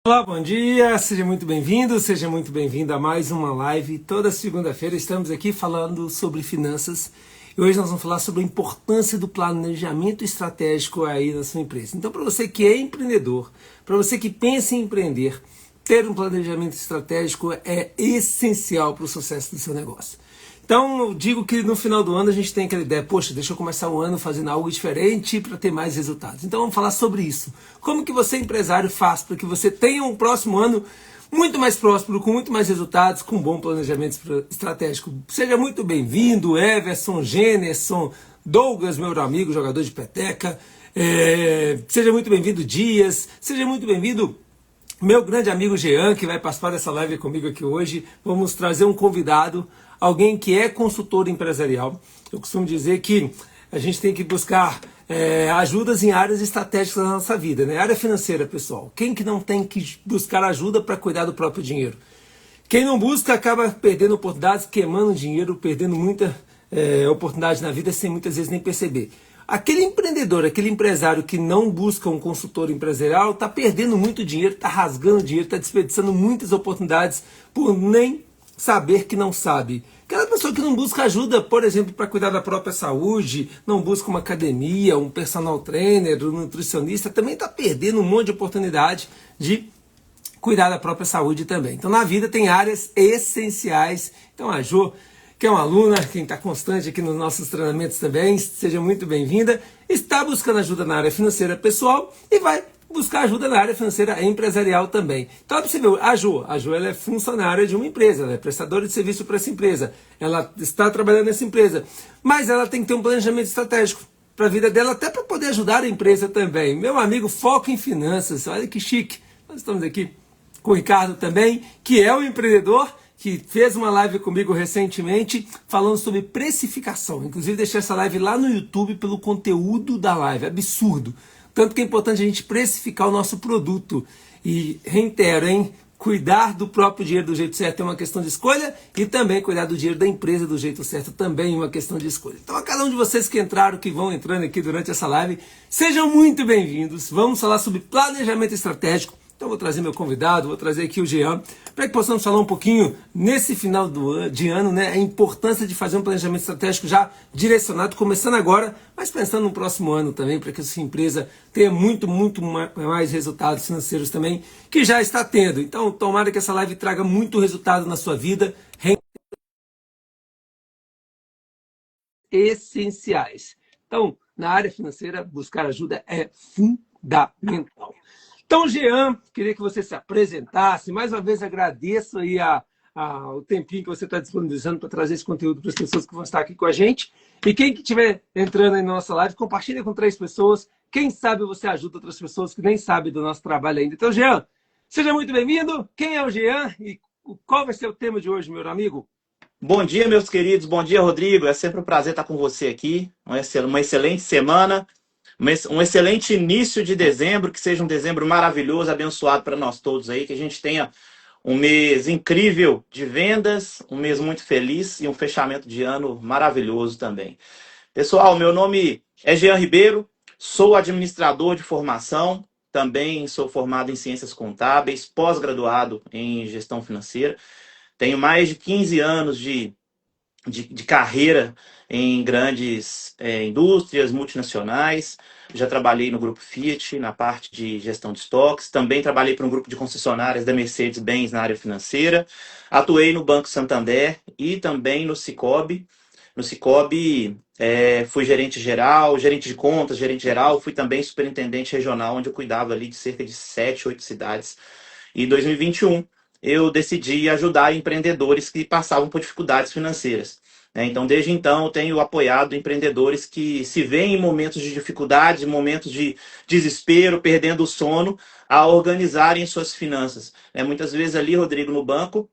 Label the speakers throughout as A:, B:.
A: Olá, bom dia, seja muito bem-vindo, seja muito bem-vindo a mais uma live. Toda segunda-feira estamos aqui falando sobre finanças e hoje nós vamos falar sobre a importância do planejamento estratégico aí na sua empresa. Então, para você que é empreendedor, para você que pensa em empreender, ter um planejamento estratégico é essencial para o sucesso do seu negócio. Então, eu digo que no final do ano a gente tem aquela ideia, poxa, deixa eu começar o ano fazendo algo diferente para ter mais resultados. Então, vamos falar sobre isso. Como que você, empresário, faz para que você tenha um próximo ano muito mais próspero, com muito mais resultados, com um bom planejamento estratégico. Seja muito bem-vindo, Everson, Generson, Douglas, meu amigo, jogador de peteca. Seja muito bem-vindo, Dias. Seja muito bem-vindo, meu grande amigo Jean, que vai participar dessa live comigo aqui hoje. Vamos trazer um convidado, alguém que é consultor empresarial. Eu costumo dizer que a gente tem que buscar ajudas em áreas estratégicas da nossa vida, né? Área financeira, pessoal. Quem que não tem que buscar ajuda para cuidar do próprio dinheiro? Quem não busca acaba perdendo oportunidades, queimando dinheiro, perdendo muita oportunidade na vida sem muitas vezes nem perceber. Aquele empreendedor, aquele empresário que não busca um consultor empresarial está perdendo muito dinheiro, está rasgando dinheiro, está desperdiçando muitas oportunidades por nem saber que não sabe. Aquela pessoa que não busca ajuda, por exemplo, para cuidar da própria saúde, não busca uma academia, um personal trainer, um nutricionista, também está perdendo um monte de oportunidade de cuidar da própria saúde também. Então, na vida tem áreas essenciais. Então, a Jo, que é uma aluna, quem está constante aqui nos nossos treinamentos também, seja muito bem-vinda, está buscando ajuda na área financeira pessoal e vai buscar ajuda na área financeira empresarial também. Então, para você ver, a Jo ela é funcionária de uma empresa, ela é prestadora de serviço para essa empresa, ela está trabalhando nessa empresa, mas ela tem que ter um planejamento estratégico para a vida dela, até para poder ajudar a empresa também. Meu amigo, foco em finanças, olha que chique. Nós estamos aqui com o Ricardo também, que é um empreendedor, que fez uma live comigo recentemente falando sobre precificação. Inclusive deixei essa live lá no YouTube pelo conteúdo da live, absurdo. Tanto que é importante a gente precificar o nosso produto. E reitero, hein? Cuidar do próprio dinheiro do jeito certo é uma questão de escolha e também cuidar do dinheiro da empresa do jeito certo também é uma questão de escolha. Então a cada um de vocês que entraram, que vão entrando aqui durante essa live, sejam muito bem-vindos. Vamos falar sobre planejamento estratégico. Então vou trazer meu convidado, vou trazer aqui o Jean, para que possamos falar um pouquinho nesse final de ano, né, a importância de fazer um planejamento estratégico já direcionado, começando agora, mas pensando no próximo ano também, para que a sua empresa tenha muito mais resultados financeiros também, que já está tendo. Então tomara que essa live traga muito resultado na sua vida, essenciais. Então, na área financeira, buscar ajuda é fundamental. Então, Jean, queria que você se apresentasse. Mais uma vez agradeço aí o tempinho que você está disponibilizando para trazer esse conteúdo para as pessoas que vão estar aqui com a gente. E quem que estiver entrando aí na nossa live, compartilha com 3 pessoas. Quem sabe você ajuda outras pessoas que nem sabem do nosso trabalho ainda. Então, Jean, seja muito bem-vindo. Quem é o Jean e qual vai ser o tema de hoje, meu amigo?
B: Bom dia, meus queridos. Bom dia, Rodrigo. É sempre um prazer estar com você aqui. Uma excelente semana, um excelente início de dezembro. Que seja um dezembro maravilhoso, abençoado para nós todos aí. Que a gente tenha um mês incrível de vendas, um mês muito feliz e um fechamento de ano maravilhoso também. Pessoal, meu nome é Jean Ribeiro, sou administrador de formação, também sou formado em ciências contábeis, pós-graduado em gestão financeira. Tenho mais de 15 anos de carreira em grandes indústrias multinacionais. Já trabalhei no Grupo Fiat, na parte de gestão de estoques. Também trabalhei para um grupo de concessionárias da Mercedes-Benz na área financeira. Atuei no Banco Santander e também no Sicoob. No Sicoob, fui gerente geral, gerente de contas, gerente geral. Fui também superintendente regional, onde eu cuidava ali de cerca de 7, 8 cidades. E em 2021, eu decidi ajudar empreendedores que passavam por dificuldades financeiras. Então, desde então, eu tenho apoiado empreendedores que se veem em momentos de dificuldade, momentos de desespero, perdendo o sono, a organizarem suas finanças. Muitas vezes ali, Rodrigo, no banco,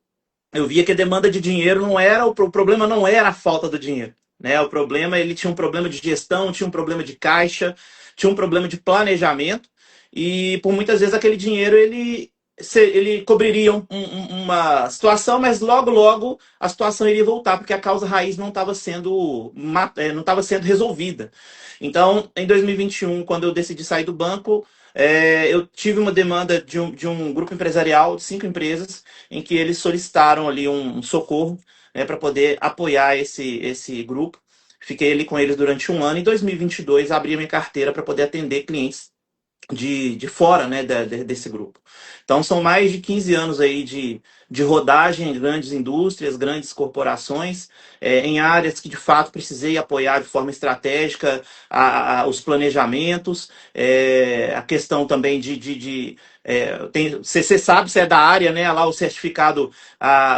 B: eu via que a demanda de dinheiro não era, o problema não era a falta do dinheiro. O problema, ele tinha um problema de gestão, tinha um problema de caixa, tinha um problema de planejamento, e por muitas vezes aquele dinheiro, ele cobriria uma situação, mas logo a situação iria voltar, porque a causa raiz não estava sendo resolvida. Então, em 2021, quando eu decidi sair do banco, eu tive uma demanda de um grupo empresarial de 5 empresas em que eles solicitaram ali um socorro, né, para poder apoiar esse grupo. Fiquei ali com eles durante um ano. Em 2022, abri a minha carteira para poder atender clientes de fora, né, desse grupo. Então são mais de 15 anos aí de rodagem em grandes indústrias, grandes corporações, em áreas que de fato precisei apoiar de forma estratégica os planejamentos, a questão também você sabe, você é da área, né? Lá o certificado,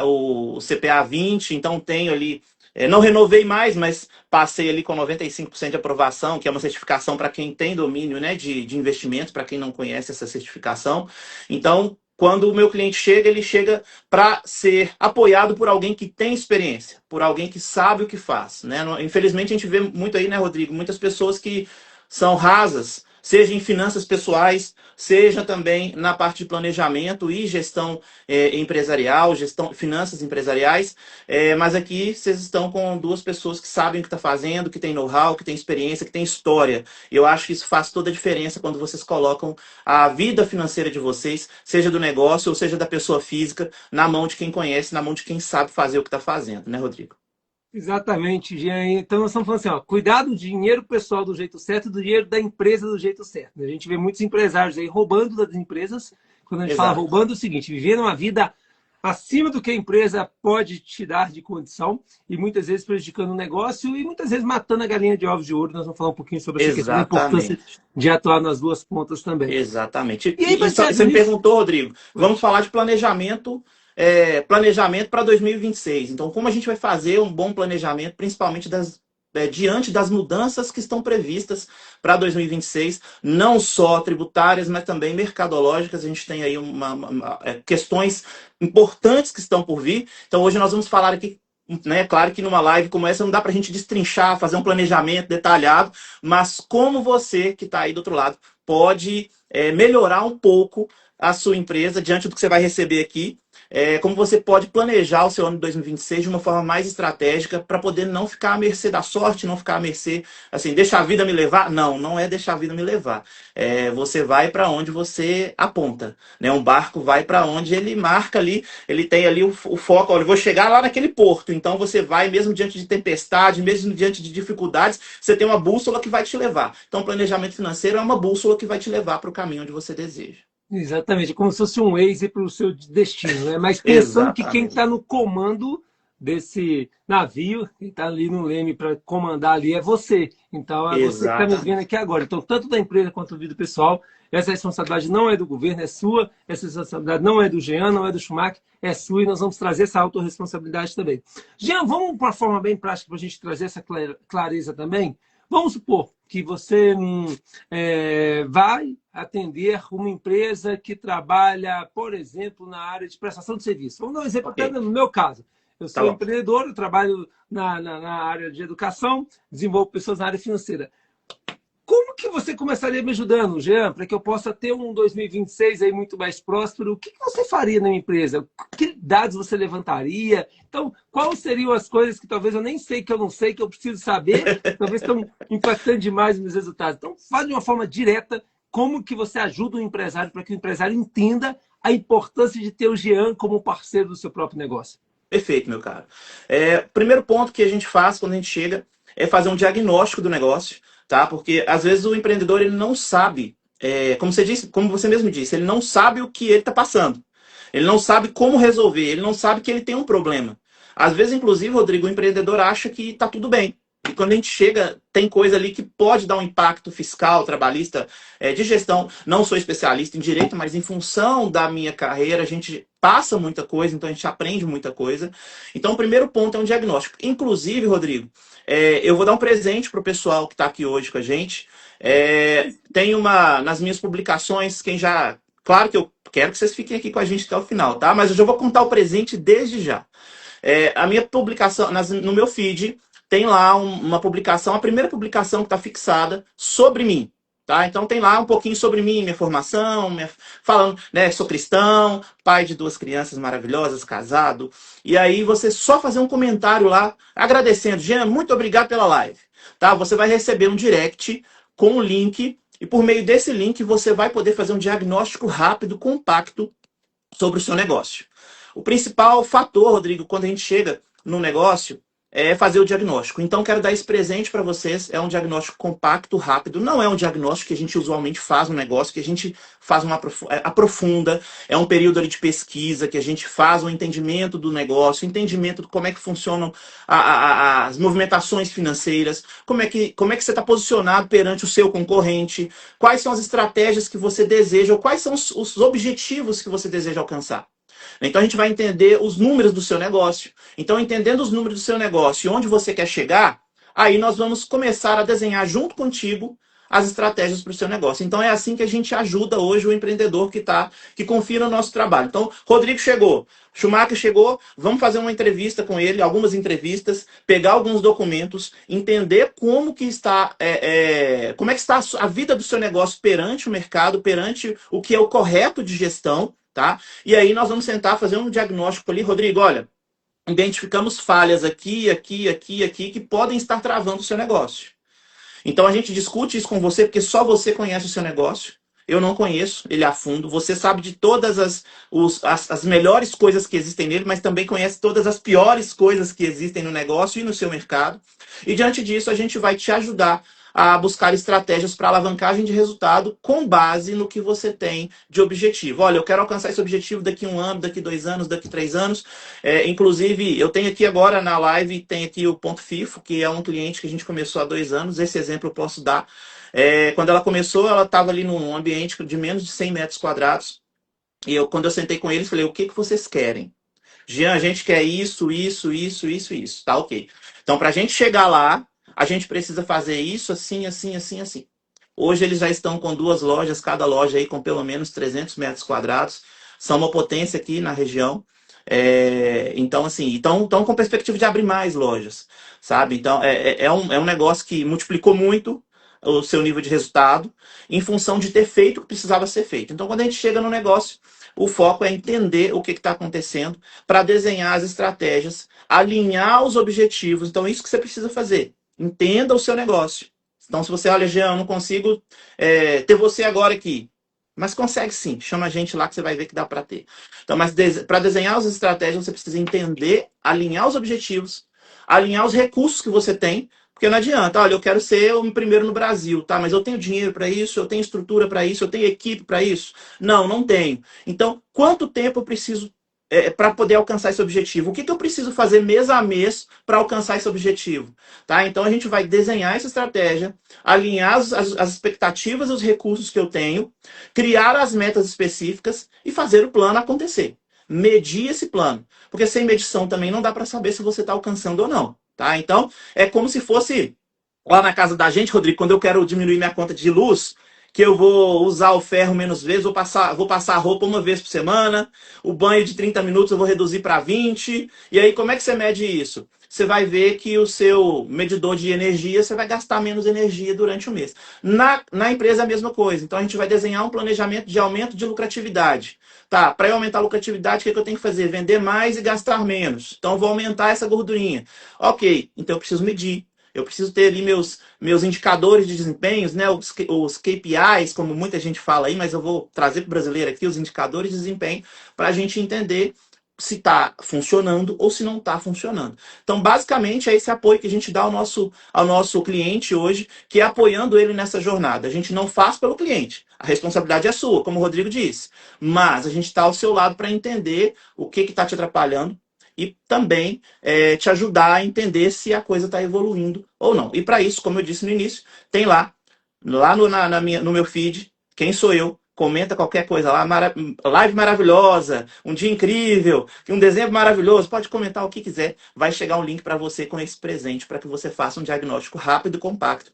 B: o CPA 20, então tenho ali. Não renovei mais, mas passei ali com 95% de aprovação, que é uma certificação para quem tem domínio, né, de investimentos, para quem não conhece essa certificação. Então, quando o meu cliente chega, ele chega para ser apoiado por alguém que tem experiência, por alguém que sabe o que faz, né? Infelizmente, a gente vê muito aí, né, Rodrigo, muitas pessoas que são rasas, seja em finanças pessoais, seja também na parte de planejamento e gestão empresarial, gestão, finanças empresariais, mas aqui vocês estão com duas pessoas que sabem o que está fazendo, que tem know-how, que tem experiência, que tem história. E eu acho que isso faz toda a diferença quando vocês colocam a vida financeira de vocês, seja do negócio ou seja da pessoa física, na mão de quem conhece, na mão de quem sabe fazer o que está fazendo, né, Rodrigo?
A: Exatamente, Jean. Então nós estamos falando assim, ó, cuidar do dinheiro pessoal do jeito certo e do dinheiro da empresa do jeito certo. A gente vê muitos empresários aí roubando das empresas. Quando a gente fala
B: Exato.
A: roubando, é o seguinte, viver uma vida acima do que a empresa pode te dar de condição e muitas vezes prejudicando o negócio e muitas vezes matando a galinha de ovos de ouro. Nós vamos falar um pouquinho sobre essa questão da importância
B: Exatamente.
A: de atuar nas duas pontas também.
B: Exatamente.
A: E aí,
B: Você
A: baseado
B: me
A: nisso,
B: perguntou, Rodrigo, vamos falar de planejamento, planejamento para 2026. Então, como a gente vai fazer um bom planejamento, principalmente diante das mudanças que estão previstas para 2026, não só tributárias, mas também mercadológicas. A gente tem aí questões importantes que estão por vir. Então, hoje nós vamos falar aqui, né? Claro que numa live como essa não dá para a gente destrinchar, fazer um planejamento detalhado, mas como você que está aí do outro lado pode melhorar um pouco a sua empresa diante do que você vai receber aqui, como você pode planejar o seu ano de 2026 de uma forma mais estratégica para poder não ficar à mercê da sorte, não ficar à mercê, assim, deixar a vida me levar? Não, não é deixar a vida me levar. Você vai para onde você aponta, né? Um barco vai para onde ele marca ali, ele tem ali o foco, olha, eu vou chegar lá naquele porto, então você vai mesmo diante de tempestade, mesmo diante de dificuldades, você tem uma bússola que vai te levar. Então, o planejamento financeiro é uma bússola que vai te levar para o caminho onde você deseja.
A: exatamente, como se fosse um Waze para o seu destino, né? Mas pensando que quem
B: Exatamente.
A: está no comando desse navio, quem está ali no leme para comandar ali é você. Então é você que está me vendo
B: Exatamente.
A: aqui agora. Então, tanto da empresa quanto do vida pessoal, essa responsabilidade não é do governo, é sua. Essa responsabilidade não é do Jean, não é do Schumacher, é sua e nós vamos trazer essa autorresponsabilidade também. Jean, vamos para uma forma bem prática para a gente trazer essa clareza também? Vamos supor que você vai atender uma empresa que trabalha, por exemplo, na área de prestação de serviço. Vamos dar um exemplo
B: Ok,
A: até no meu caso. Eu
B: tá
A: sou
B: bom.
A: empreendedor, eu trabalho na área de educação, desenvolvo pessoas na área financeira. Como que você começaria me ajudando, Jean, para que eu possa ter um 2026 aí muito mais próspero? O que você faria na minha empresa? Que dados você levantaria? Então, quais seriam as coisas que talvez eu nem sei, que eu não sei, que eu preciso saber, talvez estão impactando demais nos meus resultados? Então, fale de uma forma direta como que você ajuda o empresário para que o empresário entenda a importância de ter o Jean como parceiro do seu próprio negócio.
B: Perfeito, meu caro. Primeiro ponto que a gente faz quando a gente chega é fazer um diagnóstico do negócio, tá? Porque às vezes o empreendedor ele não sabe, como você disse, como você mesmo disse, ele não sabe o que ele está passando. Ele não sabe como resolver, ele não sabe que ele tem um problema. Às vezes, inclusive, Rodrigo, o empreendedor acha que está tudo bem. E quando a gente chega, tem coisa ali que pode dar um impacto fiscal, trabalhista, de gestão. Não sou especialista em direito, mas em função da minha carreira, a gente passa muita coisa, então a gente aprende muita coisa. Então, o primeiro ponto é um diagnóstico. Inclusive, Rodrigo, eu vou dar um presente para o pessoal que está aqui hoje com a gente. Tem nas minhas publicações, quem já. Claro que eu quero que vocês fiquem aqui com a gente até o final, tá? Mas eu já vou contar o presente desde já. A minha publicação, no meu feed, tem lá uma publicação, a primeira publicação que está fixada sobre mim. Tá? Então tem lá um pouquinho sobre mim, minha formação, falando, né, sou cristão, pai de 2 crianças maravilhosas, casado. E aí você só fazer um comentário lá, agradecendo. Jean, muito obrigado pela live. Tá? Você vai receber um direct com o link e por meio desse link você vai poder fazer um diagnóstico rápido, compacto sobre o seu negócio. O principal fator, Rodrigo, quando a gente chega no negócio, é fazer o diagnóstico. Então, quero dar esse presente para vocês. É um diagnóstico compacto, rápido. Não é um diagnóstico que a gente usualmente faz no negócio, que a gente faz aprofunda. É um período ali de pesquisa, que a gente faz um entendimento do negócio, entendimento de como é que funcionam as movimentações financeiras, como é que você está posicionado perante o seu concorrente, quais são as estratégias que você deseja, ou quais são os objetivos que você deseja alcançar. Então a gente vai entender os números do seu negócio. Então, entendendo os números do seu negócio e onde você quer chegar, aí nós vamos começar a desenhar junto contigo as estratégias para o seu negócio. Então é assim que a gente ajuda hoje o empreendedor que confia no nosso trabalho. Então, Rodrigo chegou, Schumacher chegou, vamos fazer uma entrevista com ele, algumas entrevistas, pegar alguns documentos, entender como que está, como é que está a vida do seu negócio perante o mercado, perante o que é o correto de gestão, tá? E aí nós vamos tentar fazer um diagnóstico ali, Rodrigo, olha, identificamos falhas aqui, que podem estar travando o seu negócio. Então a gente discute isso com você, porque só você conhece o seu negócio. Eu não conheço ele a fundo. Você sabe de todas as melhores coisas que existem nele, mas também conhece todas as piores coisas que existem no negócio e no seu mercado. E diante disso, a gente vai te ajudar a buscar estratégias para alavancagem de resultado com base no que você tem de objetivo. Olha, eu quero alcançar esse objetivo daqui 1 ano, daqui 2 anos, daqui 3 anos. Inclusive, eu tenho aqui agora na live, tem aqui o Ponto FIFO, que é um cliente que a gente começou há 2 anos. Esse exemplo eu posso dar. Quando ela começou, ela estava ali num ambiente de menos de 100 metros quadrados. E quando eu sentei com eles, falei, o que vocês querem? Jean, a gente quer isso. Tá, ok. Então, para a gente chegar lá, a gente precisa fazer isso assim. Hoje eles já estão com 2 lojas, cada loja aí com pelo menos 300 metros quadrados. São uma potência aqui na região. Então, assim, estão com perspectiva de abrir mais lojas, sabe? Então, é um negócio que multiplicou muito o seu nível de resultado em função de ter feito o que precisava ser feito. Então, quando a gente chega no negócio, o foco é entender o que está acontecendo para desenhar as estratégias, alinhar os objetivos. Então, isso que você precisa fazer. Entenda o seu negócio. Então, se você olha, Jean, eu não consigo ter você agora aqui. Mas consegue sim. Chama a gente lá que você vai ver que dá para ter. Então, mas para desenhar as estratégias, você precisa entender, alinhar os objetivos, alinhar os recursos que você tem. Porque não adianta, olha, eu quero ser o primeiro no Brasil, tá? Mas eu tenho dinheiro para isso, eu tenho estrutura para isso, eu tenho equipe para isso. Não tenho. Então, quanto tempo eu preciso para poder alcançar esse objetivo? O que eu preciso fazer mês a mês para alcançar esse objetivo? Tá? Então, a gente vai desenhar essa estratégia, alinhar as expectativas e os recursos que eu tenho, criar as metas específicas e fazer o plano acontecer. Medir esse plano. Porque sem medição também não dá para saber se você está alcançando ou não. Tá? Então, é como se fosse lá na casa da gente, Rodrigo, quando eu quero diminuir minha conta de luz, que eu vou usar o ferro menos vezes, vou passar a roupa 1 vez por semana, o banho de 30 minutos eu vou reduzir para 20. E aí, como é que você mede isso? Você vai ver que o seu medidor de energia, você vai gastar menos energia durante o mês. Na empresa é a mesma coisa. Então, a gente vai desenhar um planejamento de aumento de lucratividade. Tá, para eu aumentar a lucratividade, o que eu tenho que fazer? Vender mais e gastar menos. Então, eu vou aumentar essa gordurinha. Ok, então eu preciso medir. Eu preciso ter ali meus indicadores de desempenhos, né? Os KPIs, como muita gente fala aí, mas eu vou trazer para o brasileiro aqui os indicadores de desempenho para a gente entender se está funcionando ou se não está funcionando. Então, basicamente, é esse apoio que a gente dá ao nosso cliente hoje, que é apoiando ele nessa jornada. A gente não faz pelo cliente. A responsabilidade é sua, como o Rodrigo disse. Mas a gente está ao seu lado para entender o que está te atrapalhando e também te ajudar a entender se a coisa está evoluindo ou não. E para isso, como eu disse no início, tem lá no meu feed, quem sou eu, comenta qualquer coisa lá, live maravilhosa, um dia incrível, um dezembro maravilhoso, pode comentar o que quiser, vai chegar um link para você com esse presente para que você faça um diagnóstico rápido e compacto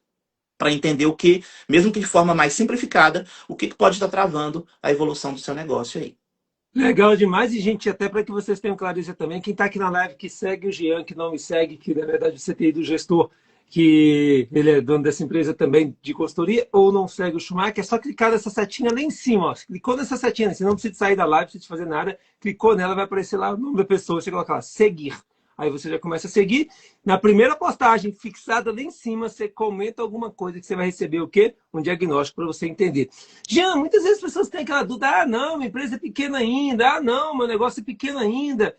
B: para entender o que, mesmo que de forma mais simplificada, o que pode estar travando a evolução do seu negócio aí.
A: Legal demais, e gente, até para que vocês tenham clareza também, quem está aqui na live que segue o Jean, que não me segue, que na verdade você tem do gestor, que ele é dono dessa empresa também de consultoria, ou não segue o Schumacher, é só clicar nessa setinha lá em cima, ó. Clicou nessa setinha, você não precisa sair da live, não precisa fazer nada, clicou nela, vai aparecer lá o nome da pessoa, você coloca lá, seguir. Aí você já começa a seguir. Na primeira postagem, fixada lá em cima, você comenta alguma coisa que você vai receber o quê? Um diagnóstico para você entender. Jean, muitas vezes as pessoas têm aquela dúvida, ah, não, minha empresa é pequena ainda, ah, não, meu negócio é pequeno ainda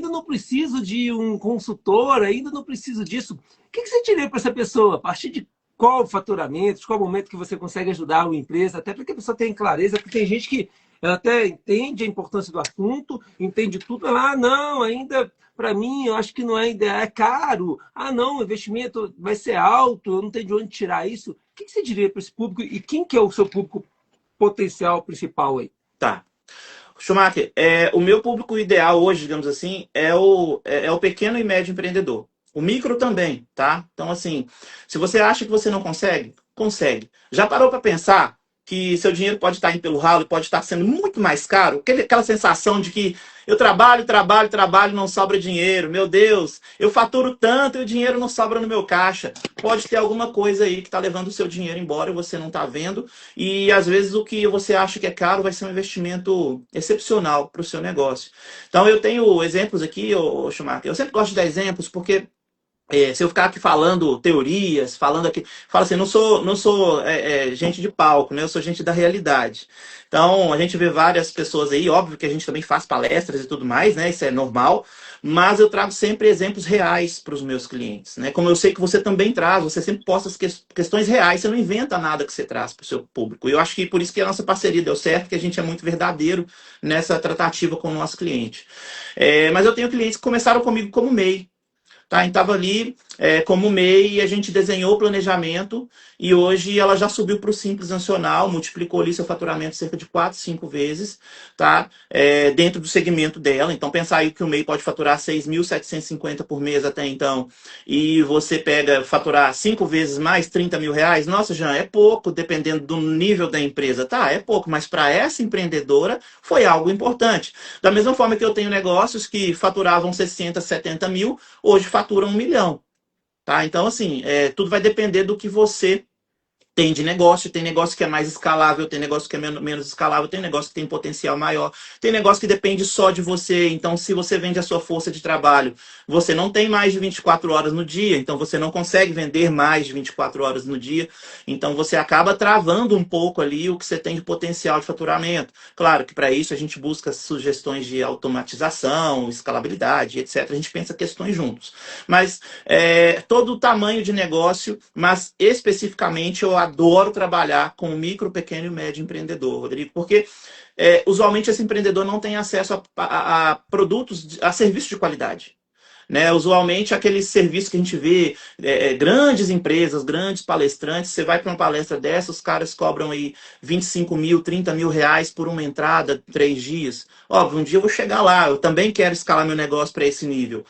A: não preciso de um consultor, ainda não preciso disso. O que você diria para essa pessoa? A partir de qual faturamento, de qual momento que você consegue ajudar uma empresa, até para que a pessoa tenha clareza, porque tem gente que ela até entende a importância do assunto, entende tudo, ela, ah, não, ainda para mim, eu acho que não é ideal, é caro, ah, não, o investimento vai ser alto, eu não tenho de onde tirar isso. O que você diria para esse público e quem que é o seu público potencial principal aí?
B: Tá. Schumacher, o meu público ideal hoje, digamos assim, é o pequeno e médio empreendedor. O micro também, tá? Então, assim, se você acha que você não consegue, consegue. Já parou para pensar que seu dinheiro pode estar indo pelo ralo e pode estar sendo muito mais caro? Aquela sensação de que eu trabalho, trabalho, trabalho e não sobra dinheiro. Meu Deus, eu faturo tanto e o dinheiro não sobra no meu caixa. Pode ter alguma coisa aí que está levando o seu dinheiro embora e você não está vendo. E às vezes o que você acha que é caro vai ser um investimento excepcional para o seu negócio. Então eu tenho exemplos aqui, Schumacher. Eu sempre gosto de dar exemplos porque se eu ficar aqui falando teorias, falando aqui, falo assim, não sou gente de palco, né? Eu sou gente da realidade. Então, a gente vê várias pessoas aí, óbvio que a gente também faz palestras e tudo mais, né? Isso é normal, mas eu trago sempre exemplos reais para os meus clientes, né? Como eu sei que você também traz, você sempre posta as questões reais, você não inventa nada que você traz para o seu público. E eu acho que por isso que a nossa parceria deu certo, que a gente é muito verdadeiro nessa tratativa com o nosso cliente. Mas eu tenho clientes que começaram comigo como MEI. Tá? Então, estava ali como MEI e a gente desenhou o planejamento e hoje ela já subiu para o Simples Nacional, multiplicou ali seu faturamento cerca de 4, 5 vezes, tá? Dentro do segmento dela. Então, pensar aí que o MEI pode faturar 6.750 por mês até então e você pega faturar 5 vezes mais, 30 mil reais. Nossa, Jean, é pouco, dependendo do nível da empresa. Tá, é pouco, mas para essa empreendedora foi algo importante. Da mesma forma que eu tenho negócios que faturavam 60, 70 mil, hoje faturam 1 milhão. Tá? Então, assim, tudo vai depender do que você tem de negócio, tem negócio que é mais escalável, tem negócio que é menos escalável, tem negócio que tem potencial maior, tem negócio que depende só de você. Então, se você vende a sua força de trabalho, você não tem mais de 24 horas no dia, então você não consegue vender mais de 24 horas no dia, então você acaba travando um pouco ali o que você tem de potencial de faturamento. Claro que para isso a gente busca sugestões de automatização, escalabilidade, etc. A gente pensa questões juntos. Mas todo o tamanho de negócio, mas especificamente eu adoro trabalhar com o micro, pequeno e médio empreendedor, Rodrigo, porque usualmente esse empreendedor não tem acesso a produtos, a serviços de qualidade. Né? Usualmente aqueles serviços que a gente vê, grandes empresas, grandes palestrantes, você vai para uma palestra dessa, os caras cobram aí 25 mil, 30 mil reais por uma entrada, 3 dias. Óbvio, um dia eu vou chegar lá, eu também quero escalar meu negócio para esse nível.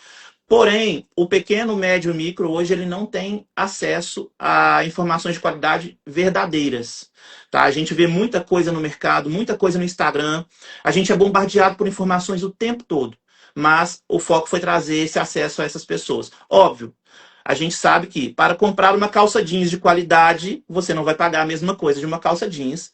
B: Porém, o pequeno, médio e micro hoje ele não tem acesso a informações de qualidade verdadeiras. Tá? A gente vê muita coisa no mercado, muita coisa no Instagram. A gente é bombardeado por informações o tempo todo. Mas o foco foi trazer esse acesso a essas pessoas. Óbvio, a gente sabe que para comprar uma calça jeans de qualidade, você não vai pagar a mesma coisa de uma calça jeans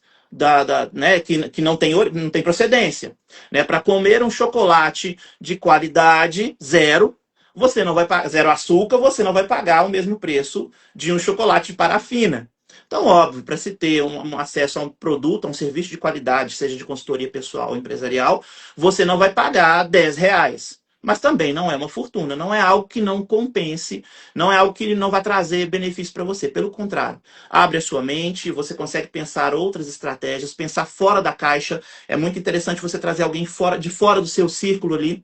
B: né, que não tem procedência. Né? Para comer um chocolate de qualidade zero, você não vai pagar zero açúcar, você não vai pagar o mesmo preço de um chocolate de parafina. Então, óbvio, para se ter um acesso a um produto, a um serviço de qualidade, seja de consultoria pessoal ou empresarial, você não vai pagar 10 reais. Mas também não é uma fortuna, não é algo que não compense, não é algo que não vai trazer benefício para você. Pelo contrário, abre a sua mente, você consegue pensar outras estratégias, pensar fora da caixa. É muito interessante você trazer alguém de fora do seu círculo ali,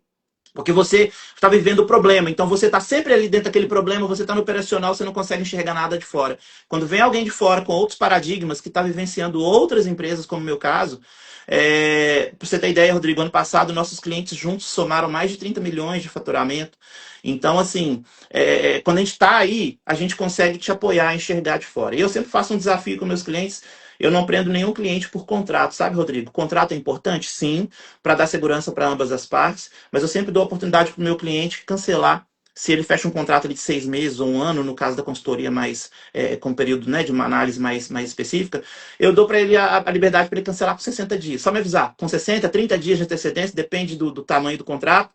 B: porque você está vivendo o problema. Então você está sempre ali dentro daquele problema, você está no operacional, você não consegue enxergar nada de fora. Quando vem alguém de fora com outros paradigmas, que está vivenciando outras empresas, como o meu caso, para você ter ideia, Rodrigo, ano passado nossos clientes juntos somaram mais de 30 milhões de faturamento. Então, assim, quando a gente está aí, a gente consegue te apoiar a enxergar de fora. E eu sempre faço um desafio com meus clientes. Eu não prendo nenhum cliente por contrato, sabe, Rodrigo? Contrato é importante? Sim, para dar segurança para ambas as partes, mas eu sempre dou a oportunidade para o meu cliente cancelar. Se ele fecha um contrato ali de 6 meses ou 1 ano, no caso da consultoria mais com período, né, de uma análise mais específica, eu dou para ele a liberdade para ele cancelar com 60 dias. Só me avisar, com 60, 30 dias de antecedência, depende do tamanho do contrato.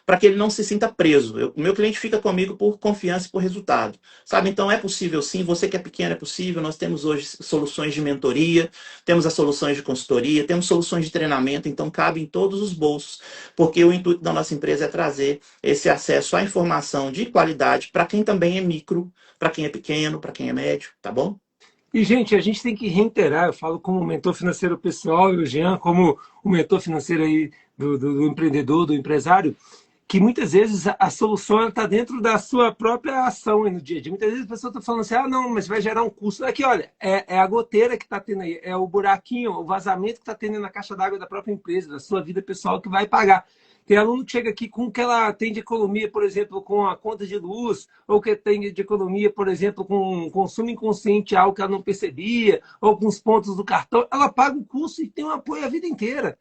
B: para que ele não se sinta preso. O meu cliente fica comigo por confiança e por resultado, sabe? Então é possível sim, você que é pequeno é possível, nós temos hoje soluções de mentoria, temos as soluções de consultoria, temos soluções de treinamento, então cabe em todos os bolsos, porque o intuito da nossa empresa é trazer esse acesso à informação de qualidade para quem também é micro, para quem é pequeno, para quem é médio, tá bom?
A: E, gente, a gente tem que reiterar, eu falo como mentor financeiro pessoal e o Jean como o mentor financeiro aí do empreendedor, do empresário, que muitas vezes a solução está dentro da sua própria ação aí no dia a dia. Muitas vezes a pessoa está falando assim, ah, não, mas vai gerar um custo. Aqui, olha, é a goteira que está tendo aí, é o buraquinho, o vazamento que está tendo na caixa d'água da própria empresa, da sua vida pessoal que vai pagar. Tem aluno que chega aqui com o que ela tem de economia, por exemplo, com a conta de luz, ou que tem de economia, por exemplo, com consumo inconsciente, algo que ela não percebia, ou com os pontos do cartão. Ela paga o custo e tem um apoio a vida inteira.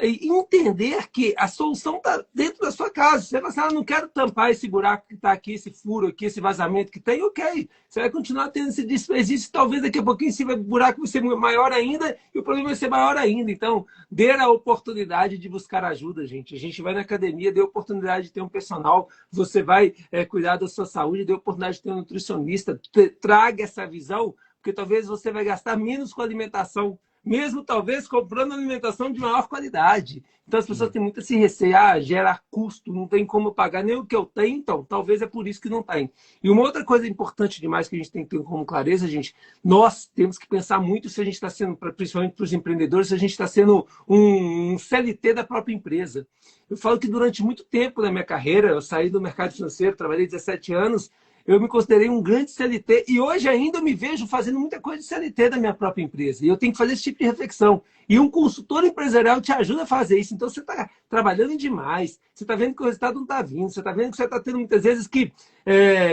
A: E entender que a solução está dentro da sua casa. Você vai assim, ah, não quero tampar esse buraco que está aqui, esse furo aqui, esse vazamento que tem, ok. Você vai continuar tendo esse desperdício, talvez daqui a pouquinho o buraco vai ser maior ainda e o problema vai ser maior ainda. Então, dê a oportunidade de buscar ajuda, gente. A gente vai na academia, dê a oportunidade de ter um personal, você vai cuidar da sua saúde, dê a oportunidade de ter um nutricionista, traga essa visão, porque talvez você vai gastar menos com alimentação, mesmo talvez comprando alimentação de maior qualidade. Então as pessoas têm muito esse receio, gera custo, não tem como pagar nem o que eu tenho, então talvez é por isso que não tem. E uma outra coisa importante demais que a gente tem que ter como clareza, gente, nós temos que pensar muito se a gente está sendo, principalmente para os empreendedores, se a gente está sendo um CLT da própria empresa. Eu falo que durante muito tempo na minha carreira, eu saí do mercado financeiro, trabalhei 17 anos, eu me considerei um grande CLT e hoje ainda eu me vejo fazendo muita coisa de CLT da minha própria empresa. E eu tenho que fazer esse tipo de reflexão. E um consultor empresarial te ajuda a fazer isso. Então você está trabalhando demais, você está vendo que o resultado não está vindo, você está vendo que você está tendo muitas vezes que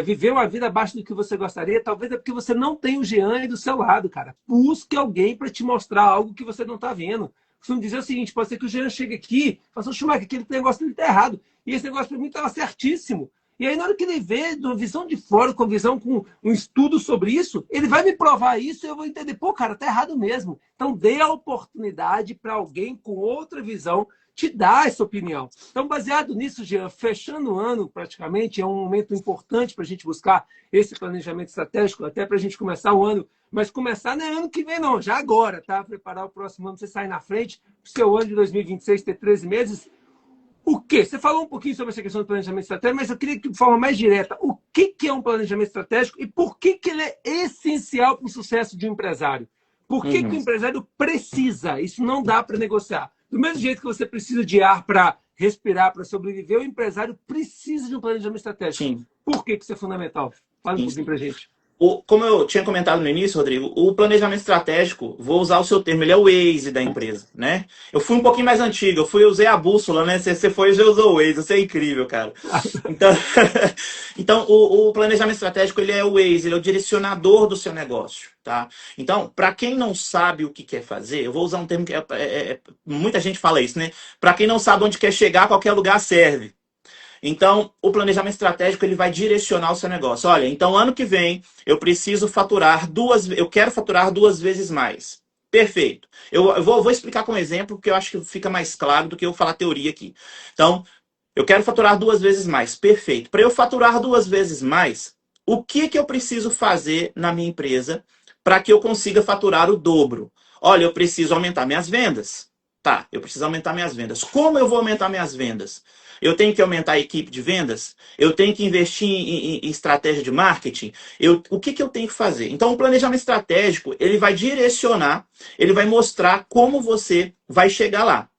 A: viver uma vida abaixo do que você gostaria, talvez é porque você não tem o Jean aí do seu lado, cara. Busque alguém para te mostrar algo que você não está vendo. Costumo dizer o seguinte, pode ser que o Jean chegue aqui e fale assim, Schumacher, aquele negócio dele está errado. E esse negócio para mim estava certíssimo. E aí, na hora que ele vê, de uma visão de fora, com visão, com um estudo sobre isso, ele vai me provar isso e eu vou entender, pô, cara, tá errado mesmo. Então, dê a oportunidade para alguém com outra visão te dar essa opinião. Então, baseado nisso, Jean, fechando o ano praticamente, é um momento importante para a gente buscar esse planejamento estratégico, até para a gente começar o ano, mas começar não é ano que vem, não, já agora, tá? Preparar o próximo ano, você sair na frente, o seu ano de 2026 ter 13 meses. O quê? Você falou um pouquinho sobre essa questão do planejamento estratégico, mas eu queria que de forma mais direta, o que é um planejamento estratégico e por que ele é essencial para o sucesso de um empresário? Por que o empresário precisa? Isso não dá para negociar. Do mesmo jeito que você precisa de ar para respirar, para sobreviver, o empresário precisa de um planejamento estratégico.
B: Sim.
A: Por que isso é fundamental? Fala um pouquinho para a gente.
B: Como eu tinha comentado no início, Rodrigo, o planejamento estratégico, vou usar o seu termo, ele é o Waze da empresa, né? Eu fui um pouquinho mais antigo, eu usei a bússola, né? Você foi e já usou o Waze, você é incrível, cara. Então, então o planejamento estratégico, ele é o Waze, ele é o direcionador do seu negócio, tá? Então, para quem não sabe o que quer fazer, eu vou usar um termo que muita gente fala isso, né? Para quem não sabe onde quer chegar, qualquer lugar serve. Então, o planejamento estratégico ele vai direcionar o seu negócio. Olha, então ano que vem eu preciso eu quero faturar 2 vezes mais. Perfeito. Eu vou explicar com um exemplo, porque eu acho que fica mais claro do que eu falar teoria aqui. Então, eu quero faturar 2 vezes mais. Perfeito. Para eu faturar 2 vezes mais, o que eu preciso fazer na minha empresa para que eu consiga faturar o dobro? Olha, eu preciso aumentar minhas vendas. Tá, eu preciso aumentar minhas vendas. Como eu vou aumentar minhas vendas? Eu tenho que aumentar a equipe de vendas? Eu tenho que investir em estratégia de marketing? O que eu tenho que fazer? Então, o planejamento estratégico, ele vai direcionar, ele vai mostrar como você vai chegar lá.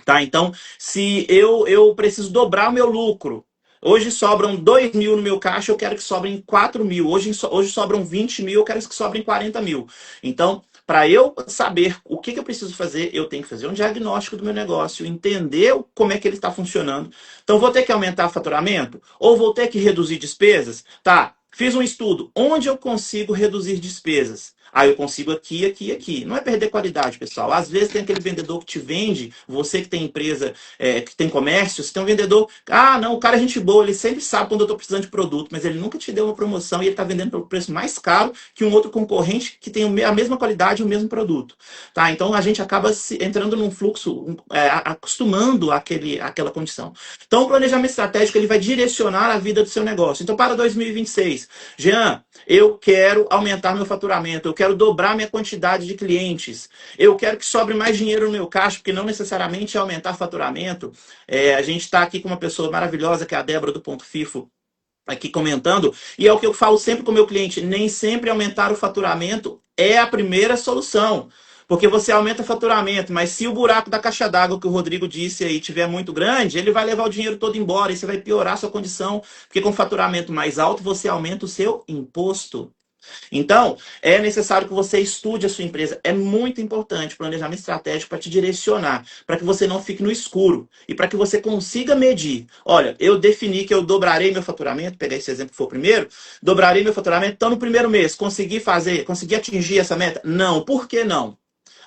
B: Tá? Então, se eu preciso dobrar o meu lucro, hoje sobram 2 mil no meu caixa, eu quero que sobrem 4 mil. Hoje sobram 20 mil, eu quero que sobrem 40 mil. Então, para eu saber o que eu preciso fazer, eu tenho que fazer um diagnóstico do meu negócio, entender como é que ele está funcionando. Então, vou ter que aumentar o faturamento? Ou vou ter que reduzir despesas? Tá, fiz um estudo. Onde eu consigo reduzir despesas? Ah, eu consigo aqui, aqui, aqui. Não é perder qualidade, pessoal. Às vezes tem aquele vendedor que te vende, você que tem empresa, que tem comércio, você tem um vendedor. Ah, não, o cara é gente boa, ele sempre sabe quando eu estou precisando de produto, mas ele nunca te deu uma promoção e ele está vendendo pelo preço mais caro que um outro concorrente que tem a mesma qualidade e o mesmo produto. Tá? Então a gente acaba entrando num fluxo, acostumando àquela condição. Então o planejamento estratégico ele vai direcionar a vida do seu negócio. Então para 2026, Jean, eu quero aumentar meu faturamento, eu quero dobrar minha quantidade de clientes, eu quero que sobre mais dinheiro no meu caixa, porque não necessariamente é aumentar faturamento. A gente está aqui com uma pessoa maravilhosa, que é a Débora do Ponto FIFO, aqui comentando, e é o que eu falo sempre com o meu cliente, nem sempre aumentar o faturamento é a primeira solução. Porque você aumenta o faturamento, mas se o buraco da caixa d'água que o Rodrigo disse aí tiver muito grande, ele vai levar o dinheiro todo embora e você vai piorar a sua condição, porque com faturamento mais alto você aumenta o seu imposto. Então, é necessário que você estude a sua empresa. É muito importante o planejamento estratégico para te direcionar, para que você não fique no escuro e para que você consiga medir. Olha, eu defini que eu dobrarei meu faturamento, pegar esse exemplo que foi o primeiro, dobrarei meu faturamento, então no primeiro mês, consegui atingir essa meta? Não. Por que não?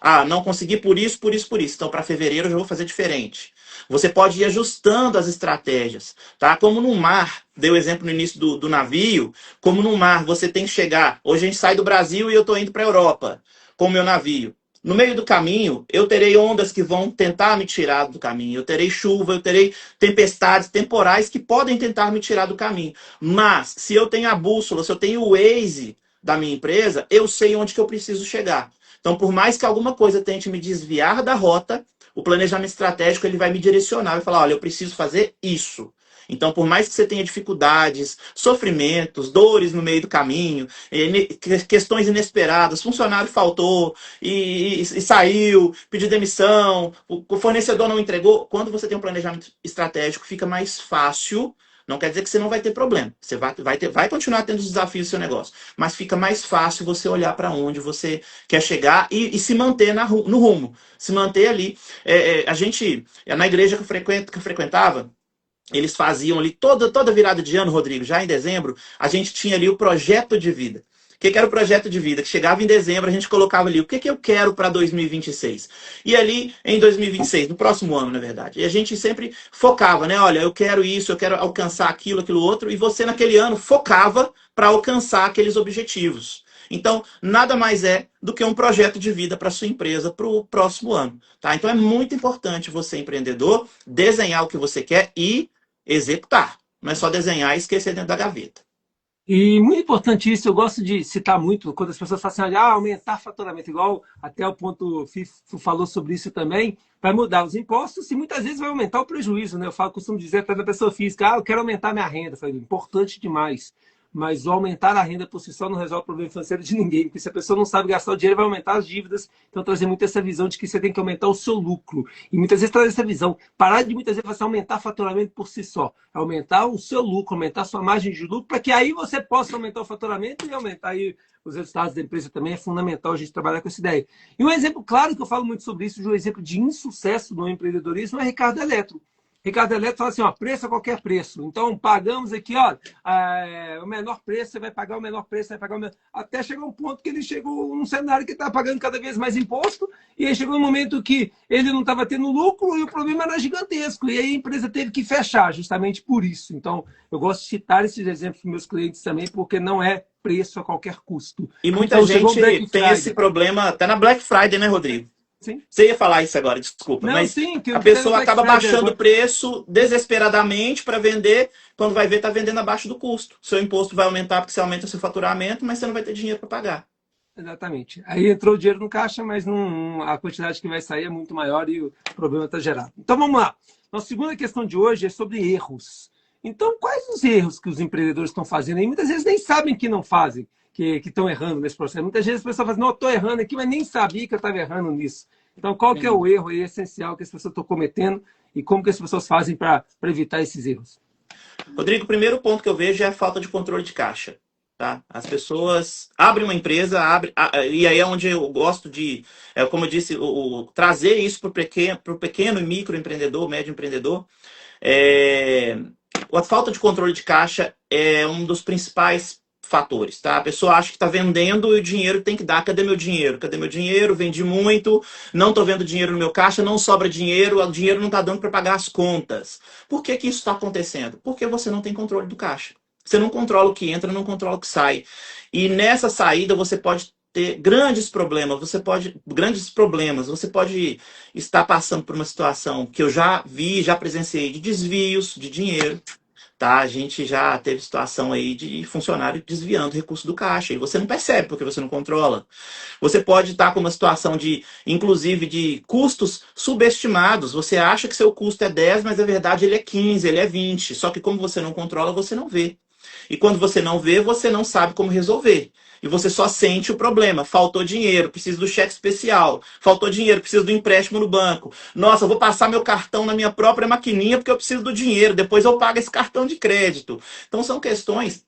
B: Ah, não consegui por isso, por isso, por isso. Então, para fevereiro eu já vou fazer diferente. Você pode ir ajustando as estratégias, tá? Como no mar, dei o exemplo no início do navio, como no mar você tem que chegar. Hoje a gente sai do Brasil e eu estou indo para a Europa com o meu navio. No meio do caminho, eu terei ondas que vão tentar me tirar do caminho. Eu terei chuva, eu terei tempestades temporais que podem tentar me tirar do caminho. Mas, se eu tenho a bússola, se eu tenho o Waze da minha empresa, eu sei onde que eu preciso chegar. Então, por mais que alguma coisa tente me desviar da rota, o planejamento estratégico ele vai me direcionar, vai falar, olha, eu preciso fazer isso. Então, por mais que você tenha dificuldades, sofrimentos, dores no meio do caminho, questões inesperadas, funcionário faltou e saiu, pediu demissão, o fornecedor não entregou, quando você tem um planejamento estratégico, fica mais fácil. Não quer dizer que você não vai ter problema. Você vai continuar tendo os desafios do seu negócio. Mas fica mais fácil você olhar para onde você quer chegar e se manter no rumo. Se manter ali. A gente, na igreja que eu frequentava, eles faziam ali toda virada de ano, Rodrigo, já em dezembro, a gente tinha ali o projeto de vida. O que era o projeto de vida? Que chegava em dezembro, a gente colocava ali o que eu quero para 2026. E ali, em 2026, no próximo ano, na verdade. E a gente sempre focava, né? Olha, eu quero isso, eu quero alcançar aquilo, aquilo outro. E você, naquele ano, focava para alcançar aqueles objetivos. Então, nada mais é do que um projeto de vida para sua empresa para o próximo ano. Tá? Então, é muito importante você, empreendedor, desenhar o que você quer e executar. Não é só desenhar e esquecer dentro da gaveta.
A: E muito importante isso, eu gosto de citar muito quando as pessoas falam assim, aumentar faturamento, igual até o ponto FIFO falou sobre isso também, vai mudar os impostos e muitas vezes vai aumentar o prejuízo, né? Costumo dizer até da pessoa física, eu quero aumentar minha renda. Eu falei, importante demais. Mas o aumentar a renda por si só não resolve o problema financeiro de ninguém, porque se a pessoa não sabe gastar o dinheiro, vai aumentar as dívidas. Então, trazer muito essa visão de que você tem que aumentar o seu lucro. E muitas vezes trazer essa visão. Parar de muitas vezes você aumentar faturamento por si só. Aumentar o seu lucro, aumentar a sua margem de lucro, para que aí você possa aumentar o faturamento e aumentar aí os resultados da empresa também. É fundamental a gente trabalhar com essa ideia. E um exemplo claro que eu falo muito sobre isso, de um exemplo de insucesso no empreendedorismo, é Ricardo Eletro. Ricardo Eletro fala assim, preço a qualquer preço. Então, pagamos aqui, o menor preço, você vai pagar o menor preço, você vai pagar o menor... Até chegar um ponto que ele chegou num cenário que está pagando cada vez mais imposto, e aí chegou um momento que ele não estava tendo lucro e o problema era gigantesco. E aí a empresa teve que fechar, justamente por isso. Então, eu gosto de citar esses exemplos para meus clientes também, porque não é preço a qualquer custo.
B: E muita
A: Então,
B: gente tem esse problema até na Black Friday, né, Rodrigo?
A: Sim.
B: Você ia falar isso agora, desculpa.
A: Não,
B: mas
A: sim,
B: a pessoa acaba baixando o preço desesperadamente para vender. Quando vai ver, está vendendo abaixo do custo. Seu imposto vai aumentar porque você aumenta o seu faturamento, mas você não vai ter dinheiro para pagar.
A: Exatamente. Aí entrou o dinheiro no caixa, mas a quantidade que vai sair é muito maior e o problema está gerado. Então vamos lá. Nossa segunda questão de hoje é sobre erros. Então, quais os erros que os empreendedores estão fazendo? E muitas vezes nem sabem que não fazem, que estão errando nesse processo. Muitas vezes as pessoas falam, não, eu estou errando aqui, mas nem sabia que eu estava errando nisso. Então, qual que é o erro aí essencial que as pessoas estão cometendo e como que as pessoas fazem para evitar esses erros?
B: Rodrigo, o primeiro ponto que eu vejo é a falta de controle de caixa. Tá? As pessoas abrem uma empresa, e aí é onde eu gosto de, como eu disse, trazer isso para o pequeno e micro empreendedor, médio empreendedor. A falta de controle de caixa é um dos principais fatores, tá? A pessoa acha que está vendendo e o dinheiro tem que dar. Cadê meu dinheiro? Cadê meu dinheiro? Vendi muito, não estou vendo dinheiro no meu caixa, não sobra dinheiro, o dinheiro não está dando para pagar as contas. Por que que isso está acontecendo? Porque você não tem controle do caixa. Você não controla o que entra, não controla o que sai. E nessa saída você pode ter grandes problemas, você pode estar passando por uma situação que eu já vi, já presenciei de desvios de dinheiro, tá? A gente já teve situação aí de funcionário desviando recurso do caixa e você não percebe porque você não controla. Você pode estar com uma situação de, inclusive, de custos subestimados. Você acha que seu custo é 10, mas na verdade ele é 15, ele é 20. Só que como você não controla, você não vê. E quando você não vê, você não sabe como resolver. E você só sente o problema. Faltou dinheiro, preciso do cheque especial. Faltou dinheiro, preciso do empréstimo no banco. Nossa, eu vou passar meu cartão na minha própria maquininha porque eu preciso do dinheiro. Depois eu pago esse cartão de crédito. Então são questões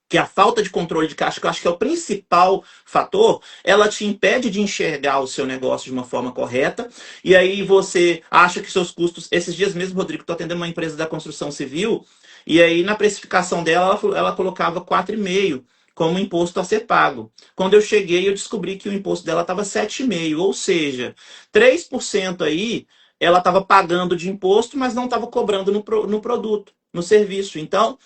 B: que a falta de controle de caixa, que eu acho que é o principal fator, ela te impede de enxergar o seu negócio de uma forma correta, e aí você acha que seus custos... Esses dias mesmo, Rodrigo, estou atendendo uma empresa da construção civil, e aí na precificação dela, ela colocava 4,5 como imposto a ser pago. Quando eu cheguei, eu descobri que o imposto dela estava 7,5, ou seja, 3% aí, ela estava pagando de imposto, mas não estava cobrando no produto, no serviço. Então,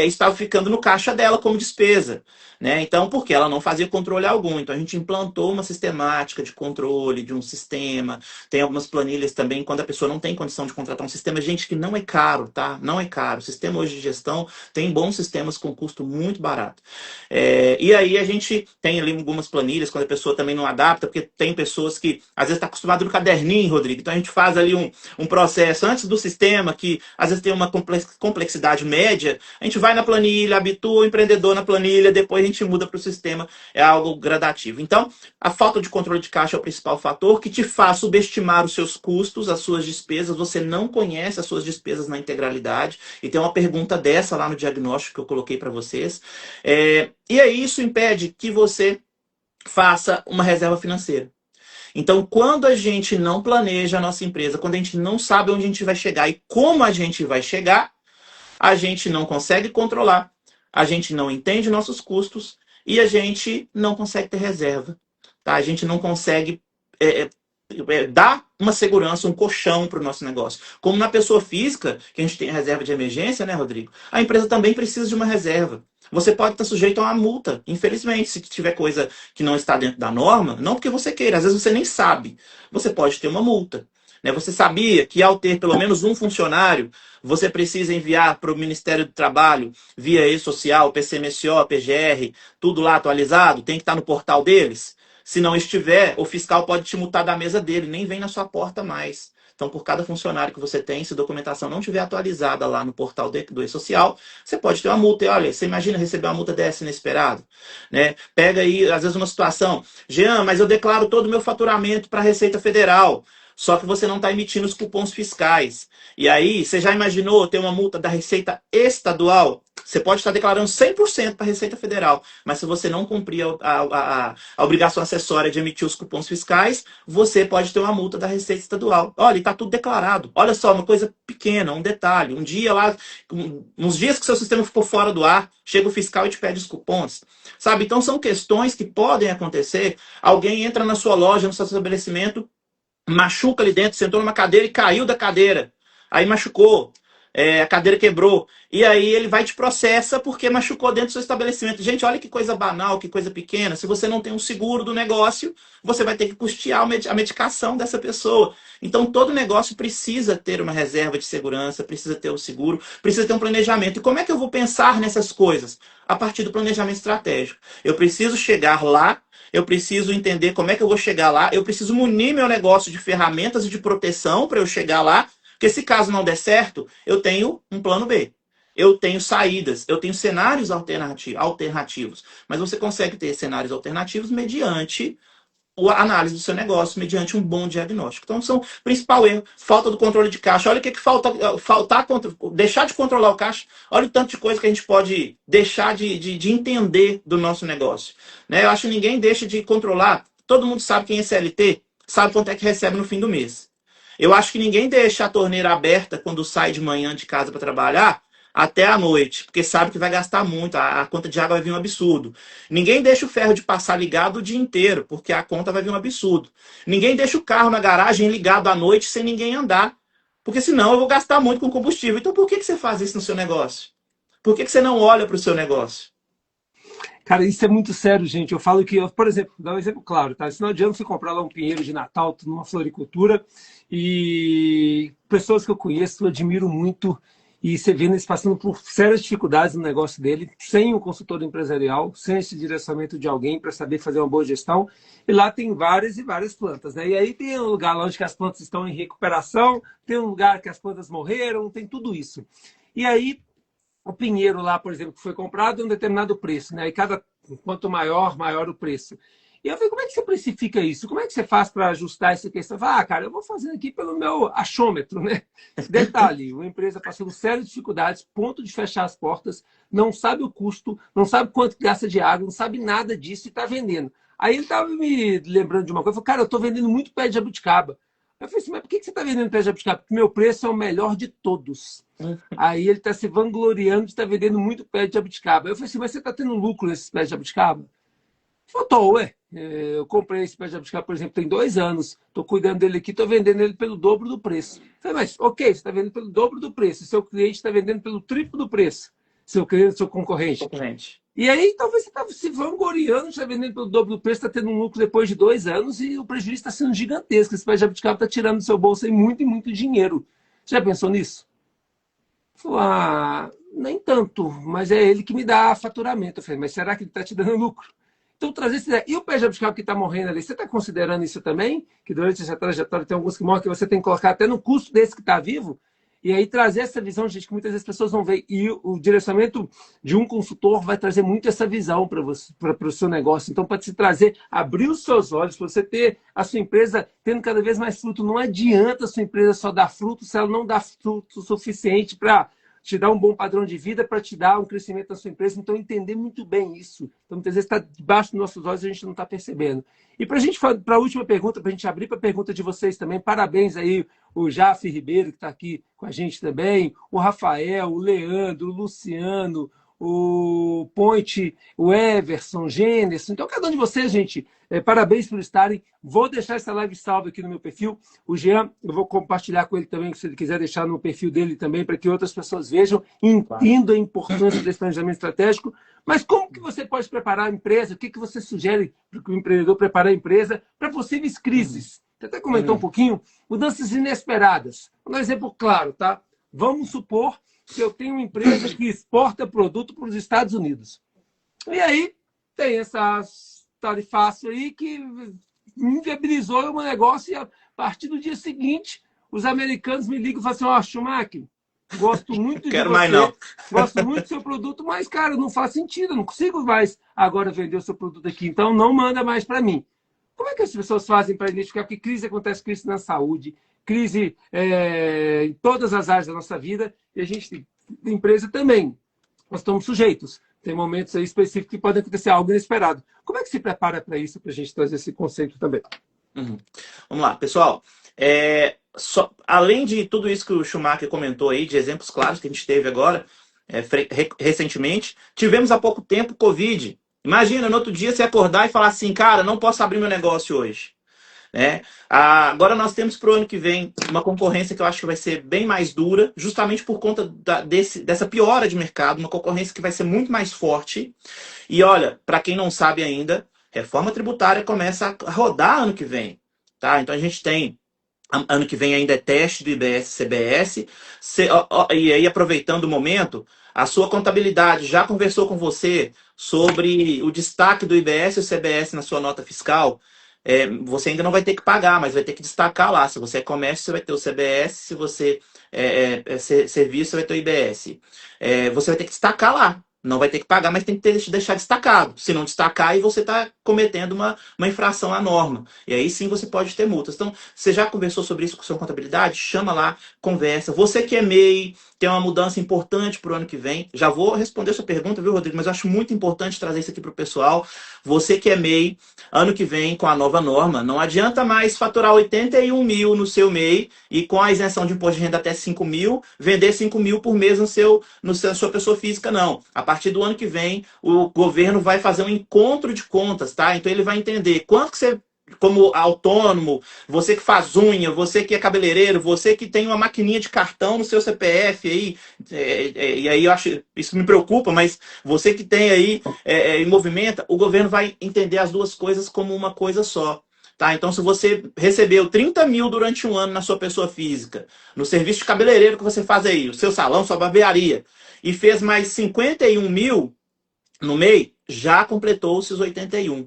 B: estava ficando no caixa dela como despesa, né? Então, porque ela não fazia controle algum. Então, a gente implantou uma sistemática de controle, de um sistema. Tem algumas planilhas também, quando a pessoa não tem condição de contratar um sistema. Gente, que não é caro, tá? Não é caro. O sistema hoje de gestão tem bons sistemas com custo muito barato. E aí, a gente tem ali algumas planilhas, quando a pessoa também não adapta, porque tem pessoas que, às vezes, está acostumado no caderninho, Rodrigo. Então, a gente faz ali um processo antes do sistema, que às vezes tem uma complexidade média. A gente vai na planilha, habitua o empreendedor na planilha, depois a gente muda para o sistema, é algo gradativo. Então, a falta de controle de caixa é o principal fator que te faz subestimar os seus custos, as suas despesas, você não conhece as suas despesas na integralidade, e tem uma pergunta dessa lá no diagnóstico que eu coloquei para vocês. E aí isso impede que você faça uma reserva financeira. Então, quando a gente não planeja a nossa empresa, quando a gente não sabe onde a gente vai chegar e como a gente vai chegar, a gente não consegue controlar, a gente não entende nossos custos e a gente não consegue ter reserva. Tá? A gente não consegue dar uma segurança, um colchão para o nosso negócio. Como na pessoa física, que a gente tem a reserva de emergência, né, Rodrigo? A empresa também precisa de uma reserva. Você pode estar sujeito a uma multa, infelizmente, se tiver coisa que não está dentro da norma, não porque você queira, às vezes você nem sabe, você pode ter uma multa. Você sabia que ao ter pelo menos um funcionário, você precisa enviar para o Ministério do Trabalho, via e-social, PCMSO, PGR, tudo lá atualizado, tem que estar no portal deles? Se não estiver, o fiscal pode te multar da mesa dele, nem vem na sua porta mais. Então, por cada funcionário que você tem, se a documentação não estiver atualizada lá no portal do e-social, você pode ter uma multa. E olha, você imagina receber uma multa dessa inesperado? Né? Pega aí, às vezes, uma situação. Jean, mas eu declaro todo o meu faturamento para a Receita Federal. Só que você não está emitindo os cupons fiscais. E aí, você já imaginou ter uma multa da Receita Estadual? Você pode estar declarando 100% para a Receita Federal, mas se você não cumprir a obrigação acessória de emitir os cupons fiscais, você pode ter uma multa da Receita Estadual. Olha, está tudo declarado. Olha só, uma coisa pequena, um detalhe. Um dia lá, uns dias que seu sistema ficou fora do ar, chega o fiscal e te pede os cupons. Sabe? Então, são questões que podem acontecer. Alguém entra na sua loja, no seu estabelecimento, machuca ali dentro, sentou numa cadeira e caiu da cadeira. Aí machucou, a cadeira quebrou. E aí ele vai te processa porque machucou dentro do seu estabelecimento. Gente, olha que coisa banal, que coisa pequena. Se você não tem um seguro do negócio, você vai ter que custear a medicação dessa pessoa. Então todo negócio precisa ter uma reserva de segurança, precisa ter um seguro, precisa ter um planejamento. E como é que eu vou pensar nessas coisas? A partir do planejamento estratégico. Eu preciso chegar lá, eu preciso entender como é que eu vou chegar lá, eu preciso munir meu negócio de ferramentas e de proteção para eu chegar lá, porque se caso não der certo, eu tenho um plano B. Eu tenho saídas, eu tenho cenários alternativos. Mas você consegue ter cenários alternativos mediante a análise do seu negócio, mediante um bom diagnóstico. Então, são o principal erro, falta do controle de caixa. Olha o que falta, deixar de controlar o caixa. Olha o tanto de coisa que a gente pode deixar de entender do nosso negócio. Né? Eu acho que ninguém deixa de controlar. Todo mundo sabe quem é CLT, sabe quanto é que recebe no fim do mês. Eu acho que ninguém deixa a torneira aberta quando sai de manhã de casa para trabalhar, até a noite, porque sabe que vai gastar muito, a conta de água vai vir um absurdo. Ninguém deixa o ferro de passar ligado o dia inteiro, porque a conta vai vir um absurdo. Ninguém deixa o carro na garagem ligado à noite sem ninguém andar, porque senão eu vou gastar muito com combustível. Então por que você faz isso no seu negócio? Por que você não olha para o seu negócio?
A: Cara, isso é muito sério, gente. Eu falo que, por exemplo, vou dar um exemplo claro, tá? Se não adianta você comprar lá um pinheiro de Natal numa floricultura e pessoas que eu conheço, eu admiro muito e você vê eles passando por sérias dificuldades no negócio dele, sem um consultor empresarial, sem esse direcionamento de alguém para saber fazer uma boa gestão. E lá tem várias e várias plantas, né? E aí tem um lugar lá onde as plantas estão em recuperação, tem um lugar que as plantas morreram, tem tudo isso. E aí o pinheiro lá, por exemplo, que foi comprado a um determinado preço, né? E quanto maior, maior o preço. E eu falei, como é que você precifica isso? Como é que você faz para ajustar essa questão? Eu falei, cara, eu vou fazendo aqui pelo meu achômetro, né? Detalhe, uma empresa passando sérias dificuldades, ponto de fechar as portas, não sabe o custo, não sabe quanto gasta de água, não sabe nada disso e está vendendo. Aí ele estava me lembrando de uma coisa, eu falei, cara, eu estou vendendo muito pé de jabuticaba. Eu falei assim, mas por que você está vendendo pé de jabuticaba? Porque meu preço é o melhor de todos. Aí ele está se vangloriando de estar vendendo muito pé de jabuticaba. Eu falei assim, mas você está tendo lucro nesses pés de jabuticaba? Ele falou, ué, eu comprei esse pé de jabuticaba, por exemplo, tem 2 anos. Estou cuidando dele aqui, estou vendendo ele pelo dobro do preço. Eu falei, mas ok, você está vendendo pelo dobro do preço. Seu cliente está vendendo pelo triplo do preço. Seu cliente, seu concorrente. E aí, talvez você está se vangloriando, está vendendo pelo dobro do preço, está tendo um lucro depois de 2 anos e o prejuízo está sendo gigantesco. Esse pé de jabuticaba está tirando do seu bolso aí muito e muito dinheiro. Você já pensou nisso? Falou, nem tanto, mas é ele que me dá faturamento. Eu falei, mas será que ele está te dando lucro? Então, trazer esse... E o pé de jabuticaba que está morrendo ali, você está considerando isso também? Que durante essa trajetória tem alguns que morrem que você tem que colocar até no custo desse que está vivo? E aí trazer essa visão, gente, que muitas vezes as pessoas não veem. E o direcionamento de um consultor vai trazer muito essa visão para você, para o seu negócio. Então, para se trazer, abrir os seus olhos, para você ter a sua empresa tendo cada vez mais fruto. Não adianta a sua empresa só dar fruto se ela não dá fruto suficiente para te dar um bom padrão de vida, para te dar um crescimento da sua empresa. Então, entender muito bem isso. Então, muitas vezes está debaixo dos nossos olhos e a gente não está percebendo. E para a última pergunta, para a gente abrir para a pergunta de vocês também, parabéns aí, o Jaffe Ribeiro, que está aqui com a gente também, o Rafael, o Leandro, o Luciano, o Ponte, o Everson, o Gênesis. Então, cada um de vocês, gente, parabéns por estarem. Vou deixar essa live salva aqui no meu perfil. O Jean, eu vou compartilhar com ele também, se ele quiser deixar no perfil dele também, para que outras pessoas vejam, entendam a importância desse planejamento estratégico. Mas como que você pode preparar a empresa? O que você sugere para o empreendedor preparar a empresa para possíveis crises? Você até comentou um pouquinho. Mudanças inesperadas. Vou dar um exemplo claro, tá? Vamos supor que eu tenho uma empresa que exporta produto para os Estados Unidos. E aí tem essa tarifaço aí que inviabilizou o meu negócio e a partir do dia seguinte os americanos me ligam e falam assim, ó, Schumacher, gosto muito de
B: Quero
A: você,
B: mais não.
A: gosto muito do seu produto, mas, cara, não faz sentido, eu não consigo mais agora vender o seu produto aqui, então não manda mais para mim. Como é que as pessoas fazem para identificar? Porque crise acontece, crise na saúde, crise em todas as áreas da nossa vida, e a gente, empresa também, nós estamos sujeitos. Tem momentos aí específicos que podem acontecer algo inesperado. Como é que se prepara para isso, para a gente trazer esse conceito também?
B: Vamos lá, pessoal. Além de tudo isso que o Schumacher comentou aí, de exemplos claros que a gente teve agora, recentemente, tivemos há pouco tempo Covid. Imagina, no outro dia você acordar e falar assim, cara, não posso abrir meu negócio hoje. Agora nós temos para o ano que vem uma concorrência que eu acho que vai ser bem mais dura, justamente por conta dessa piora de mercado, uma concorrência que vai ser muito mais forte. E olha, para quem não sabe ainda, reforma tributária começa a rodar ano que vem. Tá? Então a gente tem, ano que vem ainda é teste do IBS-CBS, e aí aproveitando o momento, a sua contabilidade já conversou com você sobre o destaque do IBS e o CBS na sua nota fiscal? Você ainda não vai ter que pagar, mas vai ter que destacar lá. Se você é comércio, você vai ter o CBS. Se você é serviço, você vai ter o IBS. Você vai ter que destacar lá. Não vai ter que pagar, mas tem que deixar destacado. Se não destacar, aí você está cometendo uma infração à norma. E aí sim você pode ter multas. Então, você já conversou sobre isso com sua contabilidade? Chama lá, conversa. Você que é MEI, tem uma mudança importante para o ano que vem. Já vou responder sua pergunta, viu, Rodrigo? Mas eu acho muito importante trazer isso aqui para o pessoal. Você que é MEI, ano que vem, com a nova norma, não adianta mais faturar 81 mil no seu MEI e com a isenção de imposto de renda até 5 mil, vender 5 mil por mês na sua pessoa física, não. A partir do ano que vem, o governo vai fazer um encontro de contas, tá? Então ele vai entender quanto que você, como autônomo, você que faz unha, você que é cabeleireiro, você que tem uma maquininha de cartão no seu CPF aí, e aí eu acho, isso me preocupa, mas você que tem aí e movimenta, o governo vai entender as duas coisas como uma coisa só. Tá? Então, se você recebeu 30 mil durante um ano na sua pessoa física, no serviço de cabeleireiro que você faz aí, o seu salão, sua barbearia, e fez mais 51 mil no MEI, já completou-se os 81.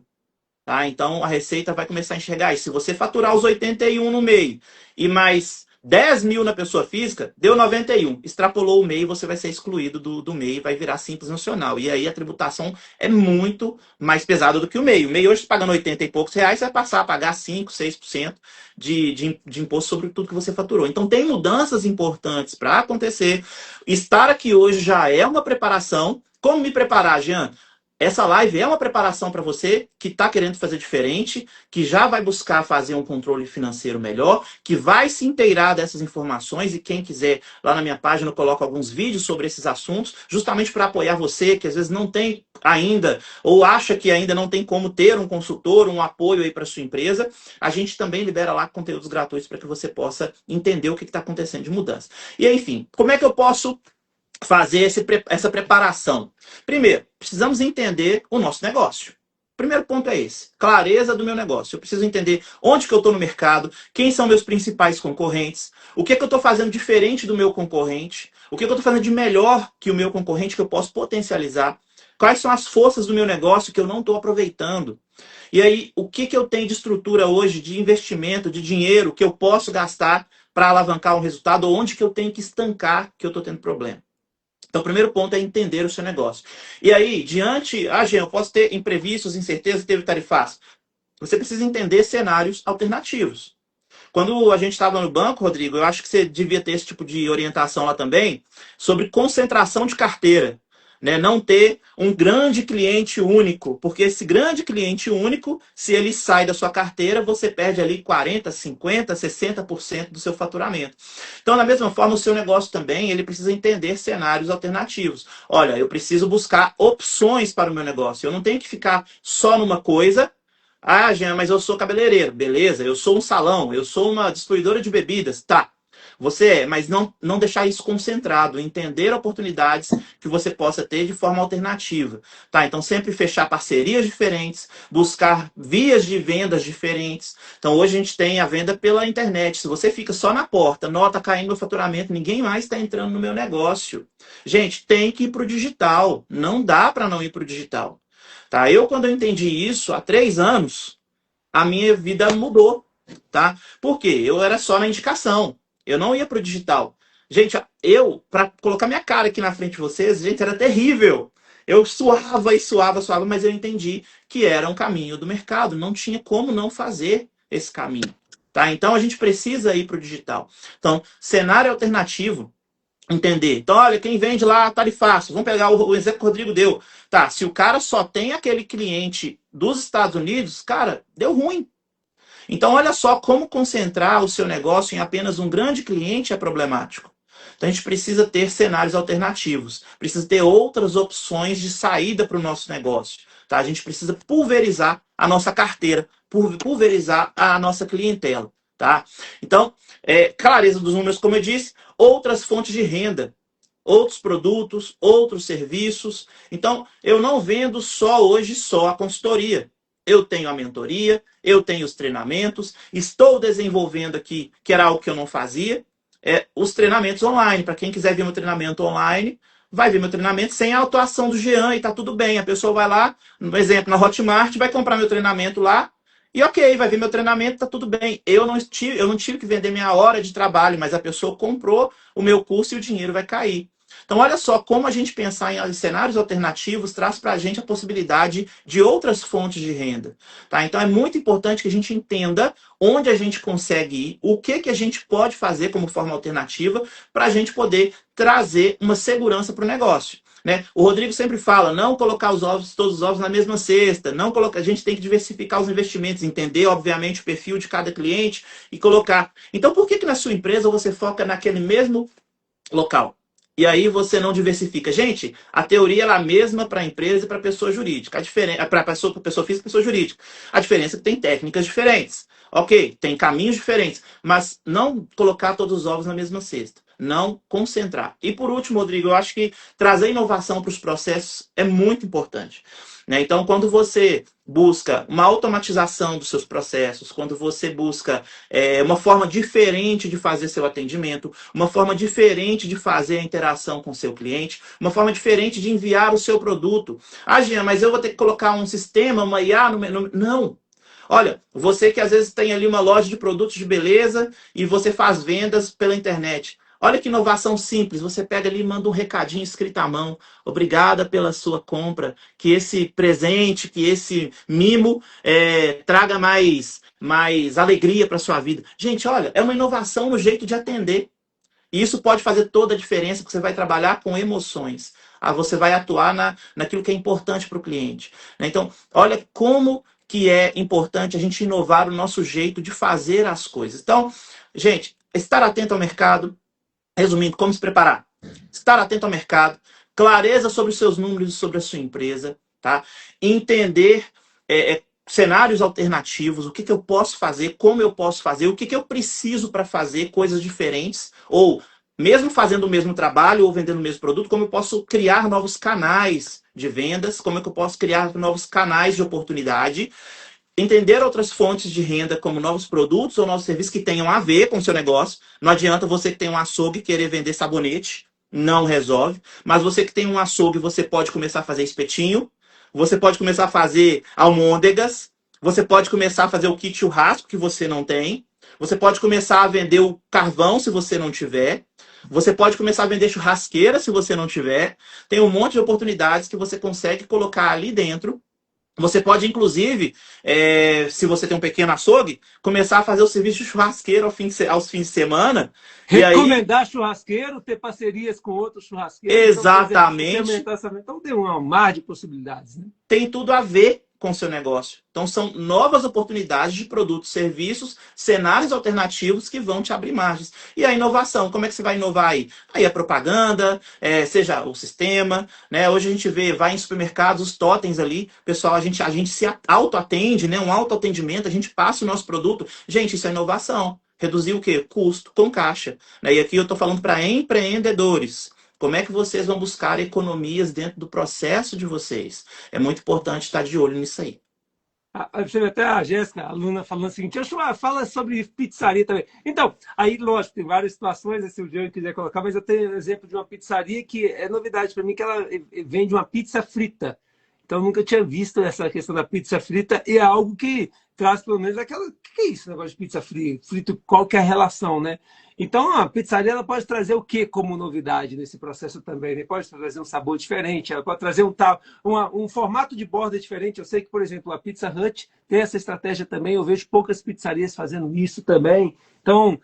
B: Tá? Então, a Receita vai começar a enxergar isso. Se você faturar os 81 no MEI e mais 10 mil na pessoa física, deu 91. Extrapolou o MEI, você vai ser excluído do MEI, vai virar Simples Nacional. E aí a tributação é muito mais pesada do que o MEI. O MEI hoje, pagando 80 e poucos reais, vai passar a pagar 5, 6% de imposto sobre tudo que você faturou. Então, tem mudanças importantes para acontecer. Estar aqui hoje já é uma preparação. Como me preparar, Jean? Essa live é uma preparação para você que está querendo fazer diferente, que já vai buscar fazer um controle financeiro melhor, que vai se inteirar dessas informações, e quem quiser, lá na minha página eu coloco alguns vídeos sobre esses assuntos, justamente para apoiar você, que às vezes não tem ainda, ou acha que ainda não tem como ter um consultor, um apoio aí para sua empresa. A gente também libera lá conteúdos gratuitos para que você possa entender o que está acontecendo de mudança. E enfim, como é que eu posso fazer essa preparação? Primeiro, precisamos entender o nosso negócio. O primeiro ponto é esse, clareza do meu negócio. Eu preciso entender onde que eu estou no mercado, quem são meus principais concorrentes, o que eu estou fazendo diferente do meu concorrente, o que eu estou fazendo de melhor que o meu concorrente que eu posso potencializar, quais são as forças do meu negócio que eu não estou aproveitando. E aí, o que eu tenho de estrutura hoje, de investimento, de dinheiro que eu posso gastar para alavancar um resultado, ou onde que eu tenho que estancar que eu estou tendo problema. Então, o primeiro ponto é entender o seu negócio. E aí, diante... Jean, eu posso ter imprevistos, incertezas, teve tarifaço. Você precisa entender cenários alternativos. Quando a gente estava no banco, Rodrigo, eu acho que você devia ter esse tipo de orientação lá também, sobre concentração de carteira. Né? Não ter um grande cliente único, porque esse grande cliente único, se ele sai da sua carteira, você perde ali 40%, 50%, 60% do seu faturamento. Então, da mesma forma, o seu negócio também, ele precisa entender cenários alternativos. Olha, eu preciso buscar opções para o meu negócio. Eu não tenho que ficar só numa coisa. Jean, mas eu sou cabeleireiro. Beleza, eu sou um salão, eu sou uma distribuidora de bebidas. Tá. Você é, mas não deixar isso concentrado, entender oportunidades que você possa ter de forma alternativa. Tá? Então, sempre fechar parcerias diferentes, buscar vias de vendas diferentes. Então, hoje a gente tem a venda pela internet. Se você fica só na porta, nota caindo no faturamento, ninguém mais está entrando no meu negócio. Gente, tem que ir para o digital. Não dá para não ir para o digital. Tá? Quando eu entendi isso, há 3 anos, a minha vida mudou. Tá? Por quê? Eu era só na indicação. Eu não ia para o digital. Gente, para colocar minha cara aqui na frente de vocês, gente, era terrível. Eu suava e suava, mas eu entendi que era um caminho do mercado. Não tinha como não fazer esse caminho. Tá? Então, a gente precisa ir para o digital. Então, cenário alternativo, entender. Então, olha, quem vende lá, tarifaço. Vamos pegar o exemplo que o Rodrigo deu. Tá, se o cara só tem aquele cliente dos Estados Unidos, cara, deu ruim. Então, olha só como concentrar o seu negócio em apenas um grande cliente é problemático. Então, a gente precisa ter cenários alternativos. Precisa ter outras opções de saída para o nosso negócio. Tá? A gente precisa pulverizar a nossa carteira, pulverizar a nossa clientela. Tá? Então, clareza dos números, como eu disse, outras fontes de renda, outros produtos, outros serviços. Então, eu não vendo hoje só a consultoria. Eu tenho a mentoria, eu tenho os treinamentos, estou desenvolvendo aqui, que era algo que eu não fazia, os treinamentos online. Para quem quiser ver meu treinamento online, vai ver meu treinamento sem a atuação do Jean e tá tudo bem. A pessoa vai lá, por exemplo, na Hotmart, vai comprar meu treinamento lá e ok, vai ver meu treinamento, tá tudo bem. Eu não tive que vender minha hora de trabalho, mas a pessoa comprou o meu curso e o dinheiro vai cair. Então, olha só como a gente pensar em cenários alternativos traz para a gente a possibilidade de outras fontes de renda. Tá? Então, é muito importante que a gente entenda onde a gente consegue ir, o que a gente pode fazer como forma alternativa para a gente poder trazer uma segurança para o negócio. Né? O Rodrigo sempre fala, não colocar todos os ovos na mesma cesta, não colocar, a gente tem que diversificar os investimentos, entender, obviamente, o perfil de cada cliente e colocar. Então, por que na sua empresa você foca naquele mesmo local? E aí você não diversifica. Gente, a teoria é a mesma para a empresa e para a pessoa jurídica. A diferença para pessoa física e pessoa jurídica. A diferença é que tem técnicas diferentes. Ok, tem caminhos diferentes, mas não colocar todos os ovos na mesma cesta. Não concentrar. E por último, Rodrigo, eu acho que trazer inovação para os processos é muito importante. Né? Então, quando você busca uma automatização dos seus processos, quando você busca uma forma diferente de fazer seu atendimento, uma forma diferente de fazer a interação com o seu cliente, uma forma diferente de enviar o seu produto. Ah, Jean, mas eu vou ter que colocar um sistema, uma IA no... Não! Olha, você que às vezes tem ali uma loja de produtos de beleza e você faz vendas pela internet. Olha que inovação simples, você pega ali e manda um recadinho escrito à mão. Obrigada pela sua compra, que esse presente, que esse mimo traga mais alegria para sua vida. Gente, olha, é uma inovação no jeito de atender. E isso pode fazer toda a diferença, porque você vai trabalhar com emoções. Você vai atuar naquilo que é importante para o cliente. Então, olha como que é importante a gente inovar o nosso jeito de fazer as coisas. Então, gente, estar atento ao mercado. Resumindo, como se preparar? Estar atento ao mercado, clareza sobre os seus números e sobre a sua empresa, tá? Entender cenários alternativos, o que eu posso fazer, como eu posso fazer, o que eu preciso para fazer coisas diferentes, ou mesmo fazendo o mesmo trabalho ou vendendo o mesmo produto, como eu posso criar novos canais de vendas, como é que eu posso criar novos canais de oportunidade, entender outras fontes de renda, como novos produtos ou novos serviços que tenham a ver com o seu negócio. Não adianta você que tem um açougue querer vender sabonete, não resolve. Mas você que tem um açougue, você pode começar a fazer espetinho, você pode começar a fazer almôndegas, você pode começar a fazer o kit churrasco que você não tem, você pode começar a vender o carvão se você não tiver, você pode começar a vender churrasqueira se você não tiver. Tem um monte de oportunidades que você consegue colocar ali dentro. Você pode, inclusive, se você tem um pequeno açougue, começar a fazer o serviço de churrasqueiro aos fins de semana.
A: Recomendar aí... churrasqueiro, ter parcerias com outros churrasqueiros.
B: Exatamente.
A: Então tem um mar de possibilidades. Né?
B: Tem tudo a ver com o seu negócio. Então são novas oportunidades de produtos, serviços, cenários alternativos que vão te abrir margens. E a inovação, como é que você vai inovar aí? Aí a propaganda, seja o sistema, né? Hoje a gente vai em supermercados, os totens ali, pessoal, a gente se autoatende, né? Um autoatendimento, a gente passa o nosso produto. Gente, isso é inovação. Reduzir o quê? Custo com caixa. Né? E aqui eu estou falando para empreendedores. Como é que vocês vão buscar economias dentro do processo de vocês? É muito importante estar de olho nisso aí.
A: Você vê até a Jéssica, a aluna, falando o seguinte, fala sobre pizzaria também. Então, aí, lógico, tem várias situações, se o Diego quiser colocar, mas eu tenho um exemplo de uma pizzaria que é novidade para mim, que ela vende uma pizza frita. Então, eu nunca tinha visto essa questão da pizza frita e é algo que traz, pelo menos, aquela... O que é isso, negócio de pizza frita? Qual que é a relação, né? Então, a pizzaria ela pode trazer o que como novidade nesse processo também? Né? Pode trazer um sabor diferente, ela pode trazer um formato de borda diferente. Eu sei que, por exemplo, a Pizza Hut tem essa estratégia também. Eu vejo poucas pizzarias fazendo isso também. Então,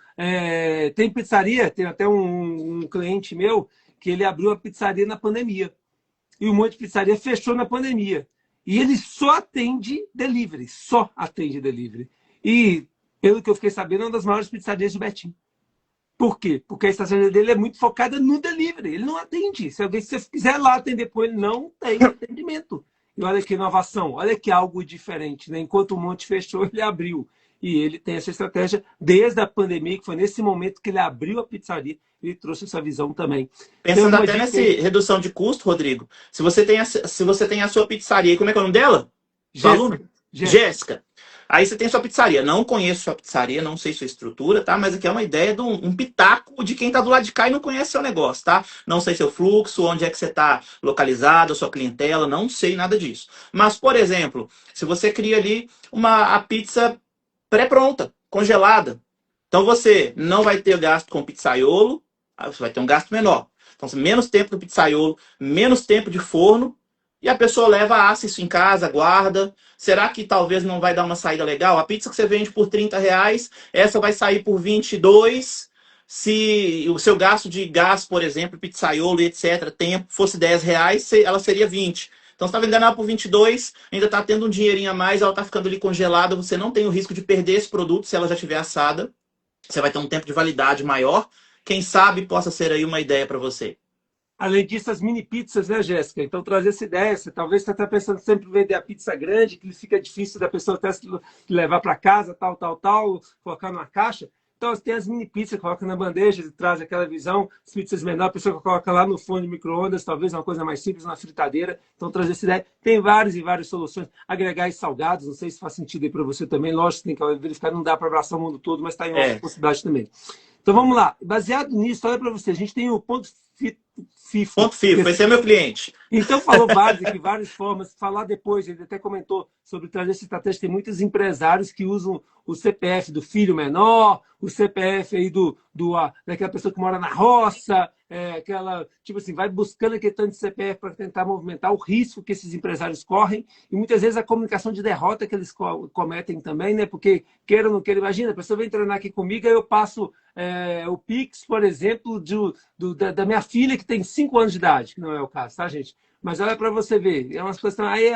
A: tem pizzaria, tem até um cliente meu que ele abriu a pizzaria na pandemia. E um monte de pizzaria fechou na pandemia. E ele só atende delivery. E, pelo que eu fiquei sabendo, é uma das maiores pizzarias de Betim. Por quê? Porque a estratégia dele é muito focada no delivery. Ele não atende. Se você quiser lá atender com ele, não tem atendimento. E olha que inovação, olha que algo diferente. Né? Enquanto o monte fechou, ele abriu. E ele tem essa estratégia desde a pandemia, que foi nesse momento que ele abriu a pizzaria. Ele trouxe essa visão também.
B: Pensando até nessa redução de custo, Rodrigo, se você tem a sua pizzaria, como é que é o nome dela? Jéssica. Aí você tem sua pizzaria. Não conheço sua pizzaria, não sei sua estrutura, tá? Mas aqui é uma ideia de um pitaco de quem tá do lado de cá e não conhece seu negócio, tá? Não sei seu fluxo, onde é que você tá localizado, a sua clientela, não sei nada disso. Mas, por exemplo, se você cria ali a pizza pré-pronta, congelada, então você não vai ter gasto com pizzaiolo, você vai ter um gasto menor. Então, menos tempo no pizzaiolo, menos tempo de forno, e a pessoa leva, assa isso em casa, guarda. Será que talvez não vai dar uma saída legal? A pizza que você vende por R$ 30, essa vai sair por 22. Se o seu gasto de gás, por exemplo, pizzaiolo e etc., tempo, fosse R$ 10, ela seria 20. Então você está vendendo ela por 22, ainda está tendo um dinheirinho a mais, ela está ficando ali congelada, você não tem o risco de perder esse produto se ela já estiver assada. Você vai ter um tempo de validade maior. Quem sabe possa ser aí uma ideia para você.
A: Além disso, as mini pizzas, né, Jéssica? Então, trazer essa ideia. Talvez você está pensando sempre em vender a pizza grande, que fica difícil da pessoa até levar para casa, tal, colocar numa caixa. Então, tem as mini pizzas, coloca na bandeja e traz aquela visão. As pizzas menores, a pessoa coloca lá no forno de micro-ondas, talvez uma coisa mais simples, na fritadeira. Então, trazer essa ideia. Tem várias e várias soluções. Agregar salgados, não sei se faz sentido aí para você também. Lógico, tem que verificar, não dá para abraçar o mundo todo, mas está em outra possibilidade também. Então, vamos lá. Baseado nisso, olha para você. A gente tem o ponto FIFO.
B: Ponto FIFO, esse é meu cliente.
A: Então, falou várias formas. Falar depois, ele até comentou sobre trazer essa estratégia. Tem muitos empresários que usam o CPF do filho menor, o CPF aí daquela pessoa que mora na roça, aquela, tipo assim, vai buscando aquele tanto de CPF para tentar movimentar o risco que esses empresários correm. E muitas vezes a comunicação de derrota que eles cometem também, né? Porque, queira ou não queira, imagina, a pessoa vem treinar aqui comigo, aí eu passo o Pix, por exemplo, da minha filha que tem 5 anos de idade, que não é o caso, tá, gente? Mas olha para você ver, é uma questão. Aí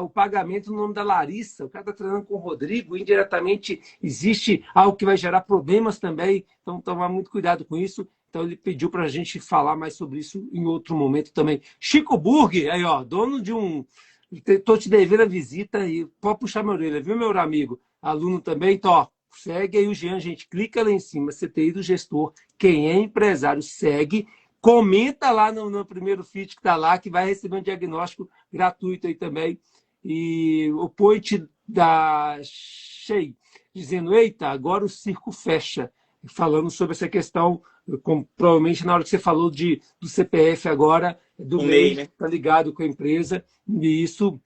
A: o pagamento no nome da Larissa, o cara está treinando com o Rodrigo, indiretamente existe algo que vai gerar problemas também, então tomar muito cuidado com isso. Então ele pediu para a gente falar mais sobre isso em outro momento também. Chico Burg, aí ó, dono de um. Estou te devendo a visita e pode puxar minha orelha, viu, meu amigo? Aluno também, então, ó, segue aí o Jean, gente, clica lá em cima, CTI do gestor, quem é empresário segue. Comenta lá no primeiro feed que está lá, que vai receber um diagnóstico gratuito aí também. E o point da Shea, dizendo, eita, agora o circo fecha. Falando sobre essa questão, provavelmente na hora que você falou do CPF agora, do MEI, né? Está ligado com a empresa, e isso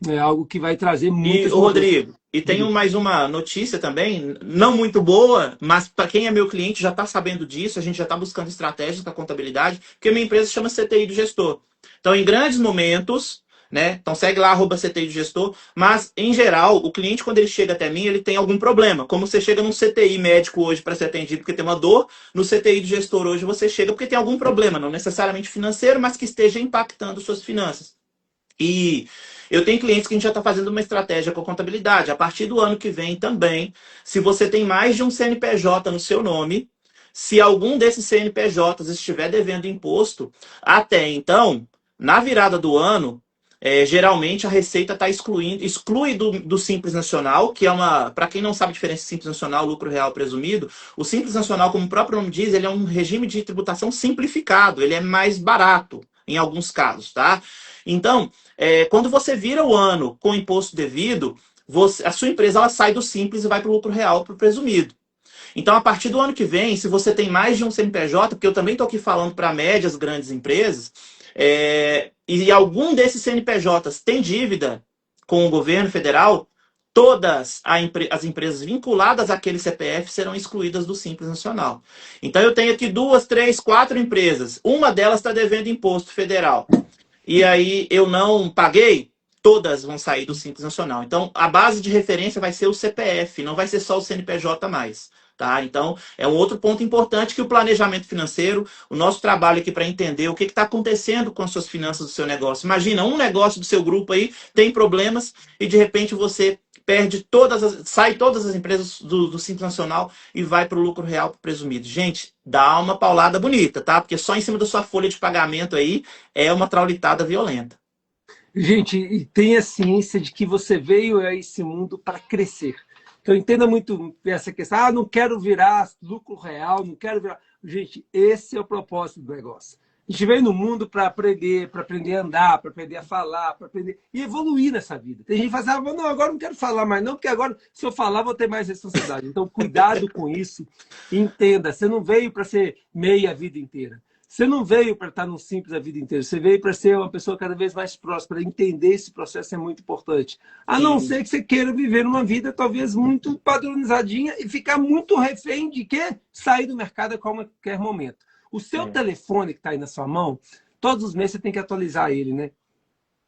A: é algo que vai trazer muitas...
B: E, Rodrigo, e tenho mais uma notícia também, não muito boa, mas para quem é meu cliente já está sabendo disso, a gente já está buscando estratégias para contabilidade, porque minha empresa chama CTI do Gestor. Então, em grandes momentos, né? Então segue lá, @CTI do Gestor, mas em geral, o cliente quando ele chega até mim, ele tem algum problema. Como você chega num CTI médico hoje para ser atendido porque tem uma dor, no CTI do Gestor hoje você chega porque tem algum problema, não necessariamente financeiro, mas que esteja impactando suas finanças. E eu tenho clientes que a gente já está fazendo uma estratégia com a contabilidade. A partir do ano que vem também, se você tem mais de um CNPJ no seu nome, se algum desses CNPJs estiver devendo imposto, até então, na virada do ano, geralmente a Receita está exclui do Simples Nacional, que é para quem não sabe a diferença de Simples Nacional, lucro real presumido, o Simples Nacional, como o próprio nome diz, ele é um regime de tributação simplificado, ele é mais barato em alguns casos, tá? Então, quando você vira o ano com imposto devido, a sua empresa ela sai do Simples e vai para o lucro real, para o presumido. Então, a partir do ano que vem, se você tem mais de um CNPJ, porque eu também estou aqui falando para médias, grandes empresas, e algum desses CNPJs tem dívida com o governo federal, todas as empresas vinculadas àquele CPF serão excluídas do Simples Nacional. Então, eu tenho aqui 2, 3, 4 empresas. Uma delas está devendo imposto federal. E aí eu não paguei, todas vão sair do Simples Nacional. Então, a base de referência vai ser o CPF, não vai ser só o CNPJ mais. Tá? Então, é um outro ponto importante que o planejamento financeiro, o nosso trabalho aqui para entender o que está acontecendo com as suas finanças do seu negócio. Imagina, um negócio do seu grupo aí tem problemas e de repente você perde sai todas as empresas do Simples Nacional e vai para o lucro real pro presumido. Gente, dá uma paulada bonita, tá? Porque só em cima da sua folha de pagamento aí é uma traulitada violenta.
A: Gente, e tenha ciência de que você veio a esse mundo para crescer. Então, entenda muito essa questão. Não quero virar lucro real, não quero virar... Gente, esse é o propósito do negócio. A gente veio no mundo para aprender a andar, para aprender a falar, para aprender e evoluir nessa vida. Tem gente que fala assim, não, agora não quero falar mais não, porque agora se eu falar vou ter mais responsabilidade. Então, cuidado com isso. Entenda, você não veio para ser meia a vida inteira. Você não veio para estar no Simples a vida inteira. Você veio para ser uma pessoa cada vez mais próspera. Entender esse processo é muito importante. A não ser que você queira viver uma vida talvez muito padronizadinha e ficar muito refém de quê? Sair do mercado a qualquer momento. O seu telefone que está aí na sua mão, todos os meses você tem que atualizar ele, né?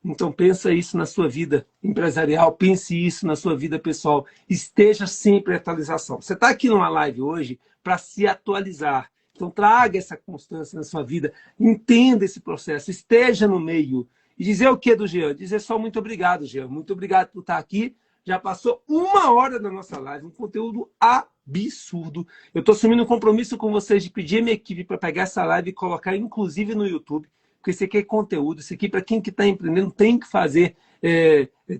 A: Então pensa isso na sua vida empresarial, pense isso na sua vida pessoal. Esteja sempre em atualização. Você está aqui numa live hoje para se atualizar. Então traga essa constância na sua vida, entenda esse processo, esteja no meio. E dizer o que do Jean? Dizer só muito obrigado, Jean. Muito obrigado por estar aqui. Já passou 1 hora da nossa live, um conteúdo absurdo. Eu estou assumindo um compromisso com vocês de pedir a minha equipe para pegar essa live e colocar inclusive no YouTube. Porque isso aqui é conteúdo, isso aqui para quem que está empreendendo tem que fazer,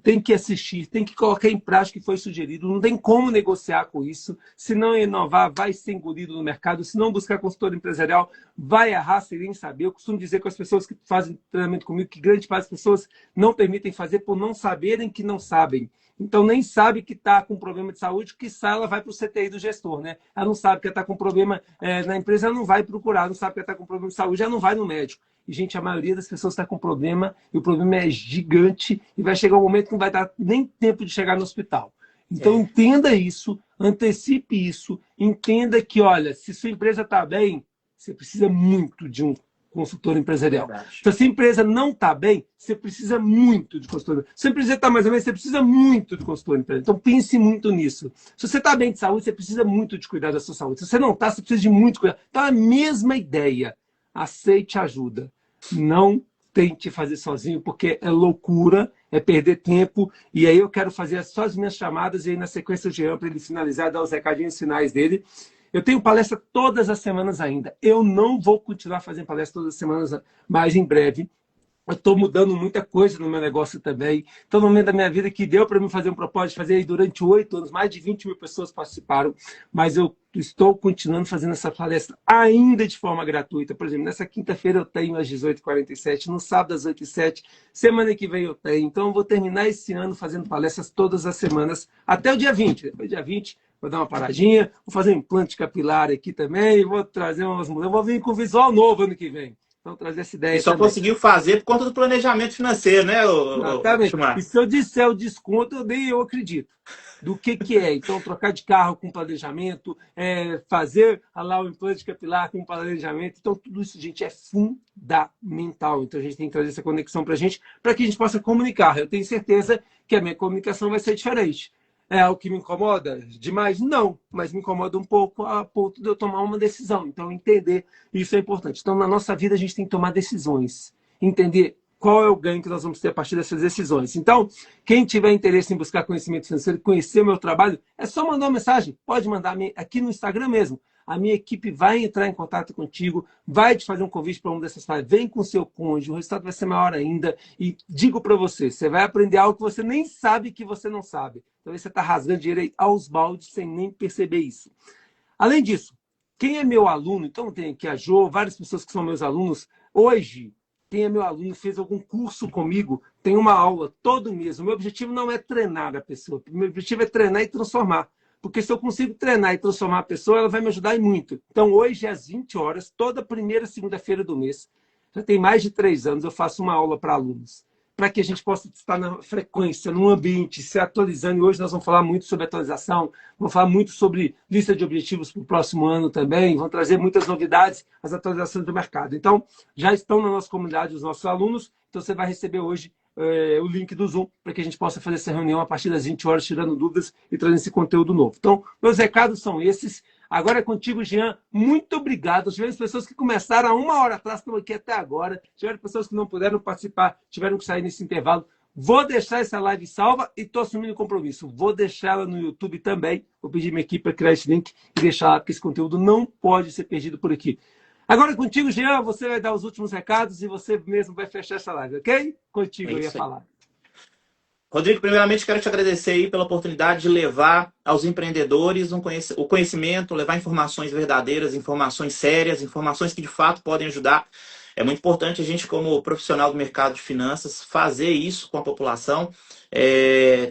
A: tem que assistir, tem que colocar em prática o que foi sugerido, não tem como negociar com isso, se não inovar, vai ser engolido no mercado, se não buscar consultor empresarial, vai errar sem nem saber. Eu costumo dizer com as pessoas que fazem treinamento comigo que grande parte das pessoas não permitem fazer por não saberem que não sabem. Então, nem sabe que está com problema de saúde, que sai, ela vai para o CTI do gestor, né? Ela não sabe que está com problema na empresa, ela não vai procurar, não sabe que está com problema de saúde, ela não vai no médico. E, gente, a maioria das pessoas está com problema, e o problema é gigante, e vai chegar um momento que não vai dar nem tempo de chegar no hospital. Então, entenda isso, antecipe isso, entenda que, olha, se sua empresa está bem, você precisa muito de um consultor empresarial.
B: Verdade.
A: Então, se a empresa não está bem, você precisa muito de consultor. Se a empresa está mais ou menos, você precisa muito de consultor empresarial. Então, pense muito nisso. Se você está bem de saúde, você precisa muito de cuidar da sua saúde. Se você não está, você precisa de muito cuidado. Então, a mesma ideia. Aceite ajuda. Não tente fazer sozinho, porque é loucura, é perder tempo. E aí eu quero fazer só as minhas chamadas e aí na sequência o Jean, para ele finalizar, dar os recadinhos finais dele. Eu tenho palestra todas as semanas ainda. Eu não vou continuar fazendo palestra todas as semanas, mas em breve. Eu estou mudando muita coisa no meu negócio também. Então, no momento da minha vida que deu para mim fazer um propósito de fazer aí durante 8 anos, mais de 20 mil pessoas participaram, mas eu estou continuando fazendo essa palestra ainda de forma gratuita. Por exemplo, nessa quinta-feira eu tenho às 18h47, no sábado às 8h07, semana que vem eu tenho. Então, eu vou terminar esse ano fazendo palestras todas as semanas, até o dia 20. Depois do dia 20, vou dar uma paradinha, vou fazer um implante capilar aqui também, vou trazer umas mudanças, vou vir com visual novo ano que vem. Então, trazer essa ideia.
B: E só
A: também.
B: conseguiu fazer por conta do planejamento financeiro, né,
A: Exatamente.
B: Chumar?
A: E se eu disser o desconto, nem eu acredito. Do que é? Então, trocar de carro com planejamento, fazer lá o implante capilar com planejamento. Então, tudo isso, gente, é fundamental. Então, a gente tem que trazer essa conexão para que a gente possa comunicar. Eu tenho certeza que a minha comunicação vai ser diferente. É algo que me incomoda demais? Não, mas me incomoda um pouco a ponto de eu tomar uma decisão. Então, entender isso é importante. Então, na nossa vida, a gente tem que tomar decisões. Entender qual é o ganho que nós vamos ter a partir dessas decisões. Então, quem tiver interesse em buscar conhecimento financeiro, conhecer o meu trabalho, é só mandar uma mensagem. Pode mandar aqui no Instagram mesmo. A minha equipe vai entrar em contato contigo, vai te fazer um convite para uma dessas palestras. Vem com o seu cônjuge, o resultado vai ser maior ainda. E digo para você, você vai aprender algo que você nem sabe que você não sabe. Talvez você está rasgando dinheiro aí aos baldes sem nem perceber isso. Além disso, quem é meu aluno, então tem aqui a Jo, várias pessoas que são meus alunos. Hoje, quem é meu aluno, fez algum curso comigo, tem uma aula todo mês. O meu objetivo não é treinar a pessoa, o meu objetivo é treinar e transformar. Porque se eu consigo treinar e transformar a pessoa, ela vai me ajudar e muito. Então, hoje, às 20 horas, toda primeira segunda-feira do mês, já tem mais de 3 anos, eu faço uma aula para alunos, para que a gente possa estar na frequência, no ambiente, se atualizando. E hoje nós vamos falar muito sobre atualização, vamos falar muito sobre lista de objetivos para o próximo ano também, vamos trazer muitas novidades, as atualizações do mercado. Então, já estão na nossa comunidade os nossos alunos, então você vai receber hoje o link do Zoom para que a gente possa fazer essa reunião a partir das 20 horas, tirando dúvidas e trazendo esse conteúdo novo. Então, meus recados são esses. Agora é contigo, Jean. Muito obrigado. Tivemos pessoas que começaram há 1 hora atrás, estão aqui até agora. Tiveram pessoas que não puderam participar, tiveram que sair nesse intervalo. Vou deixar essa live salva e estou assumindo o compromisso. Vou deixá-la no YouTube também. Vou pedir minha equipe para criar esse link e deixar lá, porque esse conteúdo não pode ser perdido por aqui. Agora é contigo, Jean, você vai dar os últimos recados e você mesmo vai fechar essa live, ok? Contigo eu ia falar.
B: Rodrigo, primeiramente quero te agradecer aí pela oportunidade de levar aos empreendedores o conhecimento, levar informações verdadeiras, informações sérias, informações que de fato podem ajudar. É muito importante a gente, como profissional do mercado de finanças, fazer isso com a população,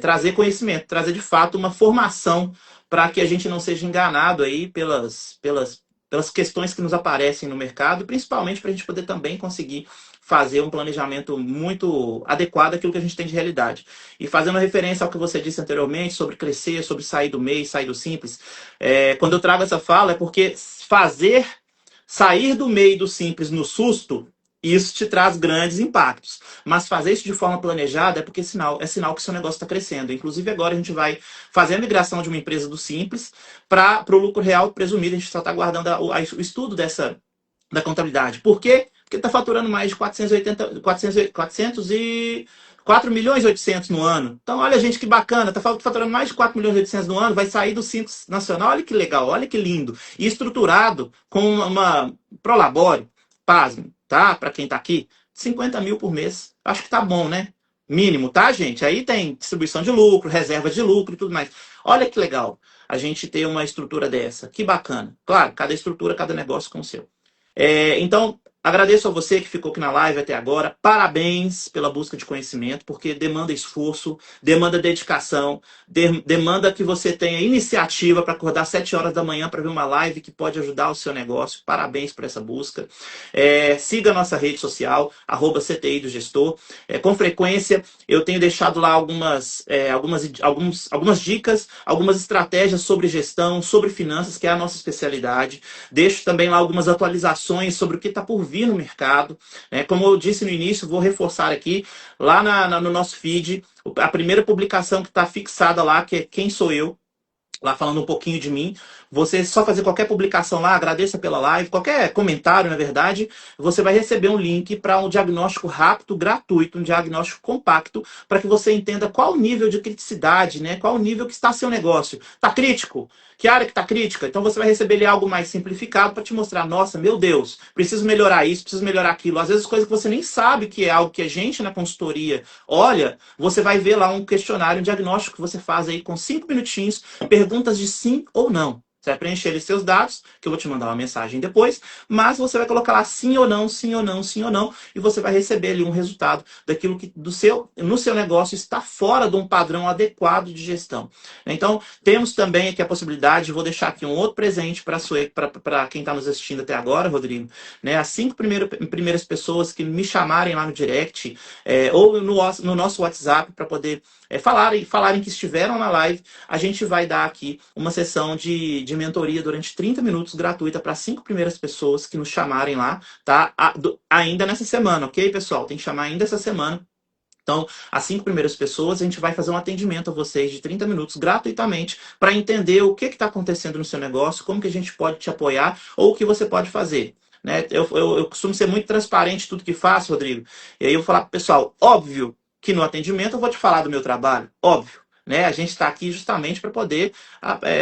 B: trazer conhecimento, trazer de fato uma formação para que a gente não seja enganado aí pelas questões que nos aparecem no mercado, principalmente para a gente poder também conseguir fazer um planejamento muito adequado àquilo que a gente tem de realidade. E fazendo referência ao que você disse anteriormente sobre crescer, sobre sair do MEI, sair do simples, quando eu trago essa fala é porque fazer Sair do meio do simples no susto, isso te traz grandes impactos. Mas fazer isso de forma planejada é sinal que seu negócio está crescendo. Inclusive, agora a gente vai fazer a migração de uma empresa do simples para o lucro real presumido. A gente só está aguardando o estudo da contabilidade. Por quê? Porque está faturando mais de 4 milhões e 800 no ano. Então, olha, gente, que bacana. Está faturando mais de 4 milhões e 800 no ano, vai sair do Simples Nacional. Olha que legal, olha que lindo. E estruturado com uma Prolabore, pasme, tá? Para quem está aqui, 50 mil por mês. Acho que tá bom, né? Mínimo, tá, gente? Aí tem distribuição de lucro, reserva de lucro e tudo mais. Olha que legal a gente ter uma estrutura dessa. Que bacana. Claro, cada estrutura, cada negócio com o seu. Então, agradeço a você que ficou aqui na live até agora. Parabéns pela busca de conhecimento, porque demanda esforço, demanda dedicação, demanda que você tenha iniciativa para acordar às 7 horas da manhã para ver uma live que pode ajudar o seu negócio. Parabéns por essa busca. Siga a nossa rede social, @CTI do Gestor. Com frequência, eu tenho deixado lá algumas dicas, algumas estratégias sobre gestão, sobre finanças, que é a nossa especialidade. Deixo também lá algumas atualizações sobre o que está por vir no mercado. Como eu disse no início, vou reforçar aqui, lá no nosso feed, a primeira publicação que está fixada lá, que é Quem Sou Eu, lá falando um pouquinho de mim. Você só fazer qualquer publicação lá, agradeça pela live, qualquer comentário, na verdade, você vai receber um link para um diagnóstico rápido, gratuito, um diagnóstico compacto, para que você entenda qual o nível de criticidade, né? Qual o nível que está seu negócio. Está crítico? Que área que está crítica? Então você vai receber ali algo mais simplificado para te mostrar, nossa, meu Deus, preciso melhorar isso, preciso melhorar aquilo. Às vezes coisas que você nem sabe que é algo que a gente na consultoria olha, você vai ver lá um questionário, um diagnóstico que você faz aí com 5 minutinhos, perguntas de sim ou não. Você vai preencher ali seus dados, que eu vou te mandar uma mensagem depois, mas você vai colocar lá sim ou não, sim ou não, sim ou não, e você vai receber ali um resultado daquilo que no seu negócio está fora de um padrão adequado de gestão. Então, temos também aqui a possibilidade, vou deixar aqui um outro presente para quem está nos assistindo até agora, Rodrigo, né? As 5 primeiras pessoas que me chamarem lá no direct, ou no nosso WhatsApp, para poder falarem que estiveram na live, a gente vai dar aqui uma sessão de mentoria durante 30 minutos gratuita para 5 primeiras pessoas que nos chamarem lá, tá? Ainda nessa semana, ok, pessoal? Tem que chamar ainda essa semana. Então, as 5 primeiras pessoas, a gente vai fazer um atendimento a vocês de 30 minutos gratuitamente para entender o que está acontecendo no seu negócio, como que a gente pode te apoiar ou o que você pode fazer. Né? Eu costumo ser muito transparente em tudo que faço, Rodrigo. E aí eu vou falar para o pessoal, óbvio que no atendimento eu vou te falar do meu trabalho, óbvio. Né? A gente está aqui justamente para poder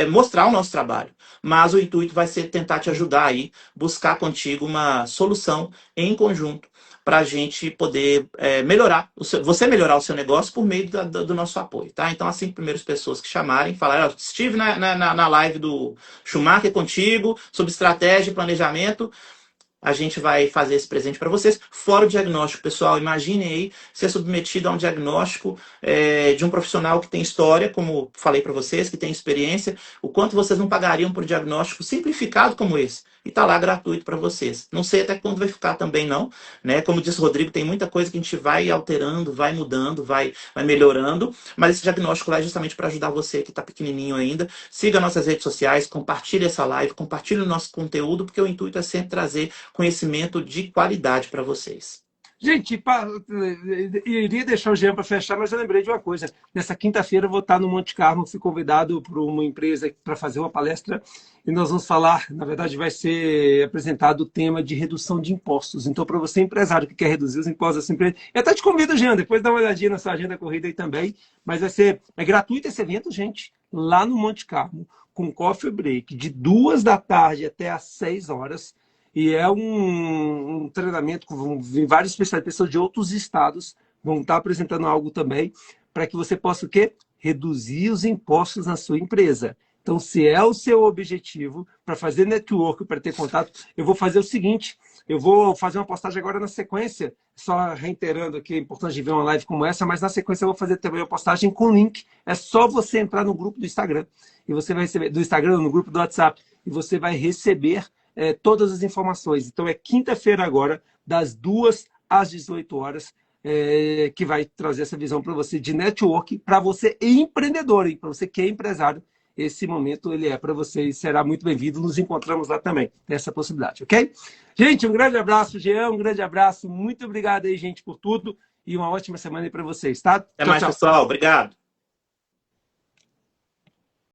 B: mostrar o nosso trabalho. Mas o intuito vai ser tentar te ajudar aí, buscar contigo uma solução em conjunto para a gente poder você melhorar o seu negócio por meio do nosso apoio. Tá? Então, as 5 primeiras pessoas que chamarem, falarem, estive na live do Schumacher contigo, sobre estratégia e planejamento, a gente vai fazer esse presente para vocês. Fora o diagnóstico, pessoal, imaginem aí ser submetido a um diagnóstico de um profissional que tem história, como falei para vocês, que tem experiência, o quanto vocês não pagariam por um diagnóstico simplificado como esse. E está lá gratuito para vocês. Não sei até quando vai ficar também não, né? Como disse o Rodrigo, tem muita coisa que a gente vai alterando, vai mudando, vai melhorando, mas esse diagnóstico lá é justamente para ajudar você que está pequenininho ainda. Siga nossas redes sociais, compartilhe essa live, compartilhe o nosso conteúdo, porque o intuito é sempre trazer conhecimento de qualidade para vocês.
A: Gente, eu iria deixar o Jean para fechar, mas eu lembrei de uma coisa. Nessa quinta-feira eu vou estar no Monte Carlo, fui convidado por uma empresa para fazer uma palestra e nós vamos falar, na verdade vai ser apresentado o tema de redução de impostos. Então, para você empresário que quer reduzir os impostos da sua empresa, eu até te convido, Jean, depois dá uma olhadinha na sua agenda corrida aí também, mas é gratuito esse evento, gente, lá no Monte Carlo, com coffee break, de 2 da tarde até às 6 horas. E é um treinamento com vários especialistas de outros estados vão estar apresentando algo também para que você possa o quê? Reduzir os impostos na sua empresa. Então, se é o seu objetivo para fazer network, para ter contato, eu vou fazer o seguinte, eu vou fazer uma postagem agora na sequência, só reiterando aqui a importância de ver uma live como essa, mas na sequência eu vou fazer também uma postagem com link. É só você entrar no grupo do Instagram, e você vai receber, do Instagram, no grupo do WhatsApp, e você vai receber todas as informações. Então é quinta-feira agora, das 2 às 18 horas, que vai trazer essa visão para você de network, para você empreendedor, para você que é empresário esse momento ele é para vocês, será muito bem-vindo. Nos encontramos lá também, tem essa possibilidade, ok? Gente, um grande abraço, Jean, um grande abraço. Muito obrigado aí, gente, por tudo e uma ótima semana aí para vocês, tá?
B: Até mais, pessoal. Obrigado.